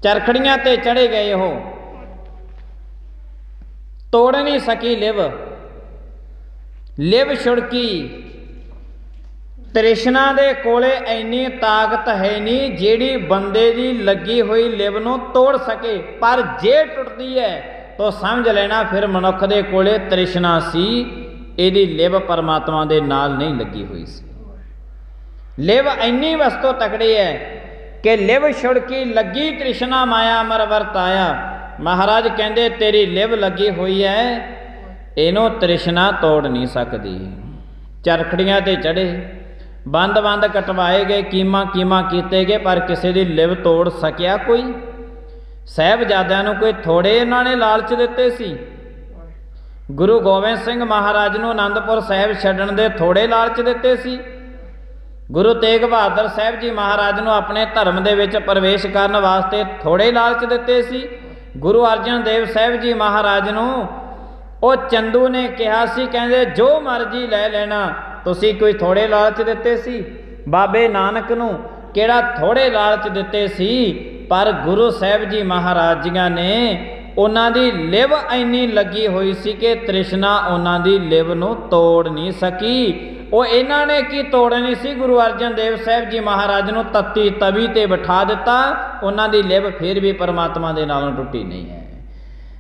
चरखड़ियां ते चढ़े गए हो, तोड़ नहीं सकी लिव, लिव छुड़की। तृष्णा दे कोले इन्नी ताकत है नहीं जिहड़ी बंदे दी लगी हुई लिव नूं तोड़ सके, पर जे टुटदी है तो समझ लेना फिर मनुख दे कोले तृष्णा सी, इहदी लिव परमात्मा दे नाल नहीं लगी हुई सी। लिव इन्नी वस्तु तकड़ी है कि लिव छुड़की लगी तृष्णा माया अमर वरताया। महाराज कहते तेरी लिव लगी हुई है, इनों तृष्णा तोड़ नहीं सकती। चरखड़ियां ते चढ़े, बंद बंद कटवाए गए, कीमा कीमा किए गए, पर किसी की लिव तोड़ सकिया कोई? साहिबजादियां नूं कोई थोड़े इन्हां ने लालच दिते सी? ਗੁਰੂ ਗੋਬਿੰਦ ਸਿੰਘ ਮਹਾਰਾਜ ਨੂੰ ਆਨੰਦਪੁਰ ਸਾਹਿਬ ਛੱਡਣ ਦੇ ਥੋੜੇ ਲਾਲਚ ਦਿੱਤੇ ਸੀ। ਗੁਰੂ ਤੇਗ ਬਹਾਦਰ ਸਾਹਿਬ ਜੀ ਮਹਾਰਾਜ ਨੂੰ ਆਪਣੇ ਧਰਮ ਦੇ ਵਿੱਚ ਪ੍ਰਵੇਸ਼ ਕਰਨ ਵਾਸਤੇ ਥੋੜੇ ਲਾਲਚ ਦਿੱਤੇ ਸੀ। ਗੁਰੂ ਅਰਜਨ ਦੇਵ ਸਾਹਿਬ ਜੀ ਮਹਾਰਾਜ ਨੂੰ ਉਹ ਚੰਦੂ ਨੇ ਕਿਹਾ ਸੀ, ਕਹਿੰਦੇ ਜੋ ਮਰਜ਼ੀ ਲੈ ਲੈਣਾ, ਤੁਸੀਂ ਕੋਈ ਥੋੜੇ ਲਾਲਚ ਦਿੱਤੇ ਸੀ? ਬਾਬੇ ਨਾਨਕ ਨੂੰ ਕਿਹੜਾ ਥੋੜੇ ਲਾਲਚ ਦਿੱਤੇ ਸੀ? ਪਰ ਗੁਰੂ ਸਾਹਿਬ ਜੀ ਮਹਾਰਾਜ ਜੀਆਂ ਨੇ ਉਹਨਾਂ ਦੀ ਲਿਵ ਇੰਨੀ ਲੱਗੀ ਹੋਈ ਸੀ ਕਿ ਤ੍ਰਿਸ਼ਨਾ ਉਹਨਾਂ ਦੀ ਲਿਵ ਨੂੰ ਤੋੜ ਨਹੀਂ ਸਕੀ। ਉਹ ਇਹਨਾਂ ਨੇ ਕੀ ਤੋੜਨੀ ਸੀ? ਗੁਰੂ ਅਰਜਨ ਦੇਵ ਸਾਹਿਬ ਜੀ ਮਹਾਰਾਜ ਨੂੰ ਤੱਤੀ ਤਵੀ ਤੇ ਬਿਠਾ ਦਿੱਤਾ। ਉਹਨਾਂ ਦੀ ਲਿਵ ਫਿਰ ਵੀ ਪਰਮਾਤਮਾ ਦੇ ਨਾਲੋਂ ਟੁੱਟੀ ਨਹੀਂ ਹੈ।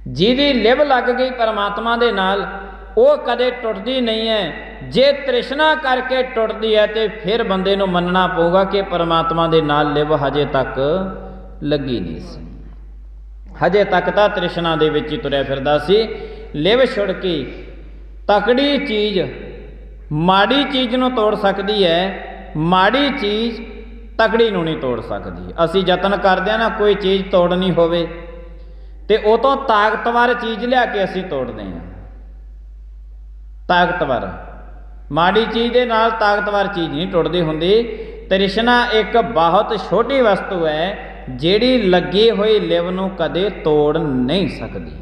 ਜਿਹਦੀ ਲਿਵ ਲੱਗ ਗਈ ਪਰਮਾਤਮਾ ਦੇ ਨਾਲ, ਉਹ ਕਦੇ ਟੁੱਟਦੀ ਨਹੀਂ ਹੈ। ਜੇ ਤ੍ਰਿਸ਼ਨਾ ਕਰਕੇ ਟੁੱਟਦੀ ਹੈ ਤੇ ਫਿਰ ਬੰਦੇ ਨੂੰ ਮੰਨਣਾ ਪਊਗਾ ਕਿ ਪਰਮਾਤਮਾ ਦੇ ਨਾਲ ਲਿਵ ਹਜੇ ਤੱਕ ਲੱਗੀ ਨਹੀਂ ਸੀ, ਹਜੇ ਤੱਕ ਤਾਂ ਤ੍ਰਿਸ਼ਨਾ ਦੇ ਵਿੱਚ ਹੀ ਤੁਰਿਆ ਫਿਰਦਾ ਸੀ। ਲਿਵ ਛੁੜਕੀ ਤਕੜੀ ਚੀਜ਼ ਮਾੜੀ ਚੀਜ਼ ਨੂੰ ਤੋੜ ਸਕਦੀ ਹੈ, ਮਾੜੀ ਚੀਜ਼ ਤਕੜੀ ਨੂੰ ਨਹੀਂ ਤੋੜ ਸਕਦੀ। ਅਸੀਂ ਯਤਨ ਕਰਦੇ ਹਾਂ ਨਾ ਕੋਈ ਚੀਜ਼ ਤੋੜਨੀ ਹੋਵੇ ਤੇ ਉਹ ਤੋਂ ਤਾਕਤਵਰ ਚੀਜ਼ ਲਿਆ ਕੇ ਅਸੀਂ ਤੋੜਦੇ ਹਾਂ। ਤਾਕਤਵਰ ਮਾੜੀ ਚੀਜ਼ ਦੇ ਨਾਲ ਤਾਕਤਵਰ ਚੀਜ਼ ਨਹੀਂ ਟੁੱਟਦੀ ਹੁੰਦੀ। ਤ੍ਰਿਸ਼ਨਾ ਇੱਕ ਬਹੁਤ ਛੋਟੀ ਵਸਤੂ ਹੈ ਜਿਹੜੀ ਲੱਗੀ ਹੋਈ ਲਿਵ ਨੂੰ ਕਦੇ ਤੋੜ ਨਹੀਂ ਸਕਦੀ।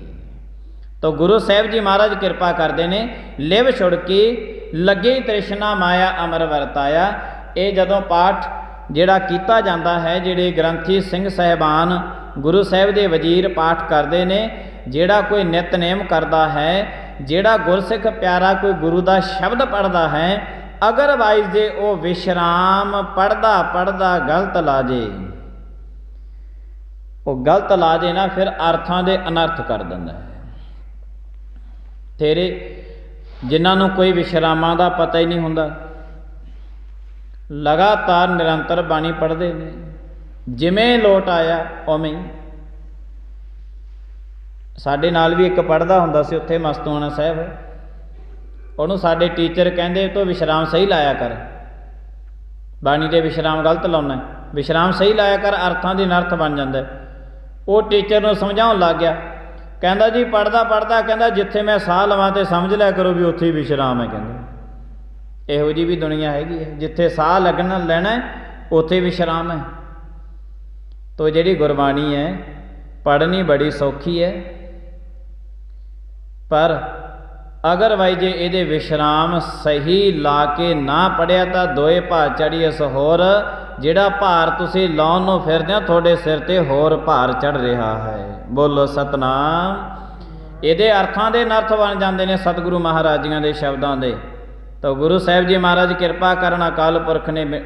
ਤਾਂ ਗੁਰੂ ਸਾਹਿਬ ਜੀ ਮਹਾਰਾਜ ਕਿਰਪਾ ਕਰਦੇ ਨੇ, ਲਿਵ ਛੁੜਕੀ ਲੱਗੀ ਤ੍ਰਿਸ਼ਨਾ ਮਾਇਆ ਅਮਰ ਵਰਤਾਇਆ। ਇਹ ਜਦੋਂ ਪਾਠ ਜਿਹੜਾ ਕੀਤਾ ਜਾਂਦਾ ਹੈ, ਜਿਹੜੇ ਗ੍ਰੰਥੀ ਸਿੰਘ ਸਾਹਿਬਾਨ ਗੁਰੂ ਸਾਹਿਬ ਦੇ ਵਜ਼ੀਰ ਪਾਠ ਕਰਦੇ ਨੇ, ਜਿਹੜਾ ਕੋਈ ਨਿਤਨੇਮ ਕਰਦਾ ਹੈ, ਜਿਹੜਾ ਗੁਰਸਿੱਖ ਪਿਆਰਾ ਕੋਈ ਗੁਰੂ ਦਾ ਸ਼ਬਦ ਪੜ੍ਹਦਾ ਹੈ, ਅਗਰਵਾਈਜ਼ ਜੇ ਉਹ ਵਿਸ਼ਰਾਮ ਪੜ੍ਹਦਾ ਪੜ੍ਹਦਾ ਗਲਤ ਲਾ ਜੇ, ਉਹ ਗਲਤ ਲਾ ਜੇ ਨਾ, ਫਿਰ ਅਰਥਾਂ ਦੇ ਅਨਰਥ ਕਰ ਦਿੰਦਾ ਹੈ। ਤੇਰੇ ਜਿਨ੍ਹਾਂ ਨੂੰ ਕੋਈ ਵਿਸ਼ਰਾਮਾਂ ਦਾ ਪਤਾ ਹੀ ਨਹੀਂ ਹੁੰਦਾ, ਲਗਾਤਾਰ ਨਿਰੰਤਰ ਬਾਣੀ ਪੜ੍ਹਦੇ ਨੇ, ਜਿਵੇਂ ਲੋਟ ਆਇਆ ਉਵੇਂ। ਸਾਡੇ ਨਾਲ ਵੀ ਇੱਕ ਪੜ੍ਹਦਾ ਹੁੰਦਾ ਸੀ ਉੱਥੇ ਮਸਤੂਆਣਾ ਸਾਹਿਬ, ਉਹਨੂੰ ਸਾਡੇ ਟੀਚਰ ਕਹਿੰਦੇ ਤੂੰ ਵਿਸ਼ਰਾਮ ਸਹੀ ਲਾਇਆ ਕਰ, ਬਾਣੀ ਦੇ ਵਿਸ਼ਰਾਮ ਗਲਤ ਲਾਉਣਾ, ਵਿਸ਼ਰਾਮ ਸਹੀ ਲਾਇਆ ਕਰ, ਅਰਥਾਂ ਦੇ ਅਨਰਥ ਬਣ ਜਾਂਦਾ। ਉਹ ਟੀਚਰ ਨੂੰ ਸਮਝਾਉਣ ਲੱਗ ਗਿਆ, ਕਹਿੰਦਾ ਜੀ ਪੜ੍ਹਦਾ ਪੜ੍ਹਦਾ ਕਹਿੰਦਾ ਜਿੱਥੇ ਮੈਂ ਸਾਹ ਲਵਾਂ ਤੇ ਸਮਝ ਲਿਆ ਕਰੋ ਵੀ ਉੱਥੇ ਹੀ ਵਿਸ਼ਰਾਮ ਹੈ। ਕਹਿੰਦਾ ਇਹੋ ਜਿਹੀ ਵੀ ਦੁਨੀਆ ਹੈਗੀ ਹੈ, ਜਿੱਥੇ ਸਾਹ ਲੱਗਣਾ ਲੈਣਾ ਉੱਥੇ ਵਿਸ਼ਰਾਮ ਹੈ। ਤੋ ਜਿਹੜੀ ਗੁਰਬਾਣੀ ਹੈ ਪੜ੍ਹਨੀ ਬੜੀ ਸੌਖੀ ਹੈ, ਪਰ ਅਗਰਵਾਈਜ਼ ਜੇ ਇਹਦੇ ਵਿਸ਼ਰਾਮ ਸਹੀ ਲਾ ਕੇ ਨਾ ਪੜ੍ਹਿਆ ਤਾਂ ਦੋਏ ਭਾਰ ਚੜ੍ਹੀ ਇਸ ਹੋਰ। ਜਿਹੜਾ ਭਾਰ ਤੁਸੀਂ ਲਾਉਣ ਨੂੰ ਫਿਰਦੇ ਹੋ ਤੁਹਾਡੇ ਸਿਰ ਤੇ ਹੋਰ ਭਾਰ ਚੜ੍ਹ ਰਿਹਾ ਹੈ। ਬੋਲੋ ਸਤਨਾਮ। ਇਹਦੇ ਅਰਥਾਂ ਦੇ ਅਨਰਥ ਬਣ ਜਾਂਦੇ ਨੇ ਸਤਿਗੁਰੂ ਮਹਾਰਾਜ ਜੀਆਂ ਦੇ ਸ਼ਬਦਾਂ ਦੇ। ਤਾਂ ਗੁਰੂ ਸਾਹਿਬ ਜੀ ਮਹਾਰਾਜ ਕਿਰਪਾ ਕਰਨ, ਅਕਾਲ ਪੁਰਖ ਨੇ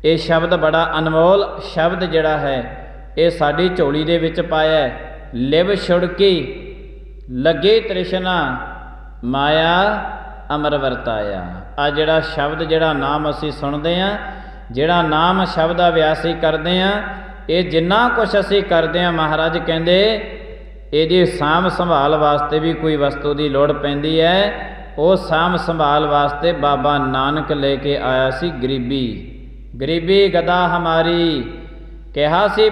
ਇਹ ਸ਼ਬਦ ਬੜਾ ਅਨਮੋਲ ਸ਼ਬਦ ਜਿਹੜਾ ਹੈ ਇਹ ਸਾਡੀ ਝੋਲੀ ਦੇ ਵਿੱਚ ਪਾਇਆ। ਲਿਵ ਛੁੜਕੀ ਲੱਗੇ ਤ੍ਰਿਸ਼ਨਾ ਮਾਇਆ ਅਮਰ ਵਰਤਾਇਆ। ਆ ਜਿਹੜਾ ਸ਼ਬਦ, ਜਿਹੜਾ ਨਾਮ ਅਸੀਂ ਸੁਣਦੇ ਹਾਂ, ਜਿਹੜਾ ਨਾਮ ਸ਼ਬਦ ਅਭਿਆਸ ਹੀ ਕਰਦੇ ਹਾਂ, ਇਹ ਜਿੰਨਾ ਕੁਛ ਅਸੀਂ ਕਰਦੇ ਹਾਂ ਮਹਾਰਾਜ ਕਹਿੰਦੇ ਇਹਦੀ ਸਾਂਭ ਸੰਭਾਲ ਵਾਸਤੇ ਵੀ ਕੋਈ ਵਸਤੂ ਦੀ ਲੋੜ ਪੈਂਦੀ ਹੈ। ਉਹ ਸਾਂਭ ਸੰਭਾਲ ਵਾਸਤੇ ਬਾਬਾ ਨਾਨਕ ਲੈ ਕੇ ਆਇਆ ਸੀ ਗਰੀਬੀ। ਗਰੀਬੀ ਗਦਾ ਹਮਾਰੀ ਕਿਹਾ ਸੀ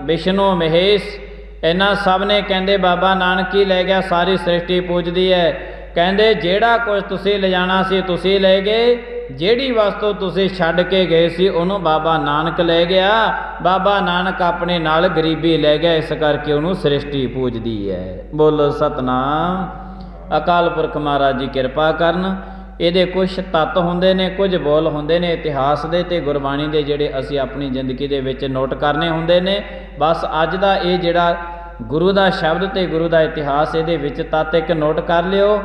ਵਿਸ਼ਨੂੰ ਮਹੇਸ਼, ਇਹਨਾਂ ਸਭ ਨੇ ਕਹਿੰਦੇ ਬਾਬਾ ਨਾਨਕ ਹੀ ਲੈ ਗਿਆ, ਸਾਰੀ ਸ੍ਰਿਸ਼ਟੀ ਪੂਜਦੀ ਹੈ। ਕਹਿੰਦੇ ਜਿਹੜਾ ਕੁਝ ਤੁਸੀਂ ਲਿਜਾਣਾ ਸੀ ਤੁਸੀਂ ਲੈ ਗਏ, ਜਿਹੜੀ ਵਸਤੂ ਤੁਸੀਂ ਛੱਡ ਕੇ ਗਏ ਸੀ ਉਹਨੂੰ ਬਾਬਾ ਨਾਨਕ ਲੈ ਗਿਆ। ਬਾਬਾ ਨਾਨਕ ਆਪਣੇ ਨਾਲ ਗਰੀਬੀ ਲੈ ਗਿਆ, ਇਸ ਕਰਕੇ ਉਹਨੂੰ ਸ੍ਰਿਸ਼ਟੀ ਪੂਜਦੀ ਹੈ। ਬੋਲੋ ਸਤਨਾਮ। ਅਕਾਲ ਪੁਰਖ ਮਹਾਰਾਜ ਜੀ ਕਿਰਪਾ ਕਰਨ। ਇਹਦੇ ਕੁਛ ਤੱਤ ਹੁੰਦੇ ਨੇ, ਕੁਝ ਬੋਲ ਹੁੰਦੇ ਨੇ ਇਤਿਹਾਸ ਦੇ ਤੇ ਗੁਰਬਾਣੀ ਦੇ, ਜਿਹੜੇ ਅਸੀਂ ਆਪਣੀ ਜ਼ਿੰਦਗੀ ਦੇ ਵਿੱਚ ਨੋਟ ਕਰਨੇ ਹੁੰਦੇ ਨੇ। ਬਸ ਅੱਜ ਦਾ ਇਹ ਜਿਹੜਾ ਗੁਰੂ ਦਾ ਸ਼ਬਦ ਤੇ ਗੁਰੂ ਦਾ ਇਤਿਹਾਸ, ਇਹਦੇ ਵਿੱਚ ਤੱਤ ਇੱਕ ਨੋਟ ਕਰ ਲਿਓ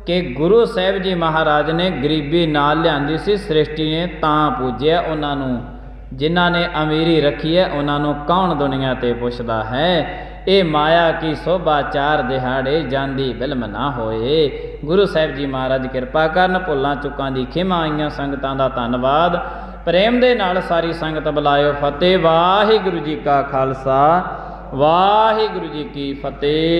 ਕਿ ਗੁਰੂ ਸਾਹਿਬ ਜੀ ਮਹਾਰਾਜ ਨੇ ਗਰੀਬੀ ਨਾਲ ਲਿਆਂਦੀ ਸੀ, ਸ੍ਰਿਸ਼ਟੀ ਨੇ ਤਾਂ ਪੂਜਿਆ ਉਹਨਾਂ ਨੂੰ। ਜਿਨ੍ਹਾਂ ਨੇ ਅਮੀਰੀ ਰੱਖੀ ਹੈ ਉਹਨਾਂ ਨੂੰ ਕੌਣ ਦੁਨੀਆ ਤੇ ਪੁੱਛਦਾ ਹੈ। ਇਹ ਮਾਇਆ ਕੀ ਸੋਭਾ ਚਾਰ ਦਿਹਾੜੇ ਜਾਂਦੀ ਬਿਲਮ ਨਾ ਹੋਏ। ਗੁਰੂ ਸਾਹਿਬ ਜੀ ਮਹਾਰਾਜ ਕਿਰਪਾ ਕਰਨ। ਭੁੱਲਾਂ ਚੁੱਕਾਂ ਦੀ ਖਿਮਾ ਆਈਆਂ ਸੰਗਤਾਂ ਦਾ ਧੰਨਵਾਦ। ਪ੍ਰੇਮ ਦੇ ਨਾਲ ਸਾਰੀ ਸੰਗਤ ਬੁਲਾਇਓ ਫਤਿਹ। ਵਾਹਿਗੁਰੂ ਜੀ ਕਾ ਖਾਲਸਾ, ਵਾਹਿਗੁਰੂ ਜੀ ਕੀ ਫਤਿਹ।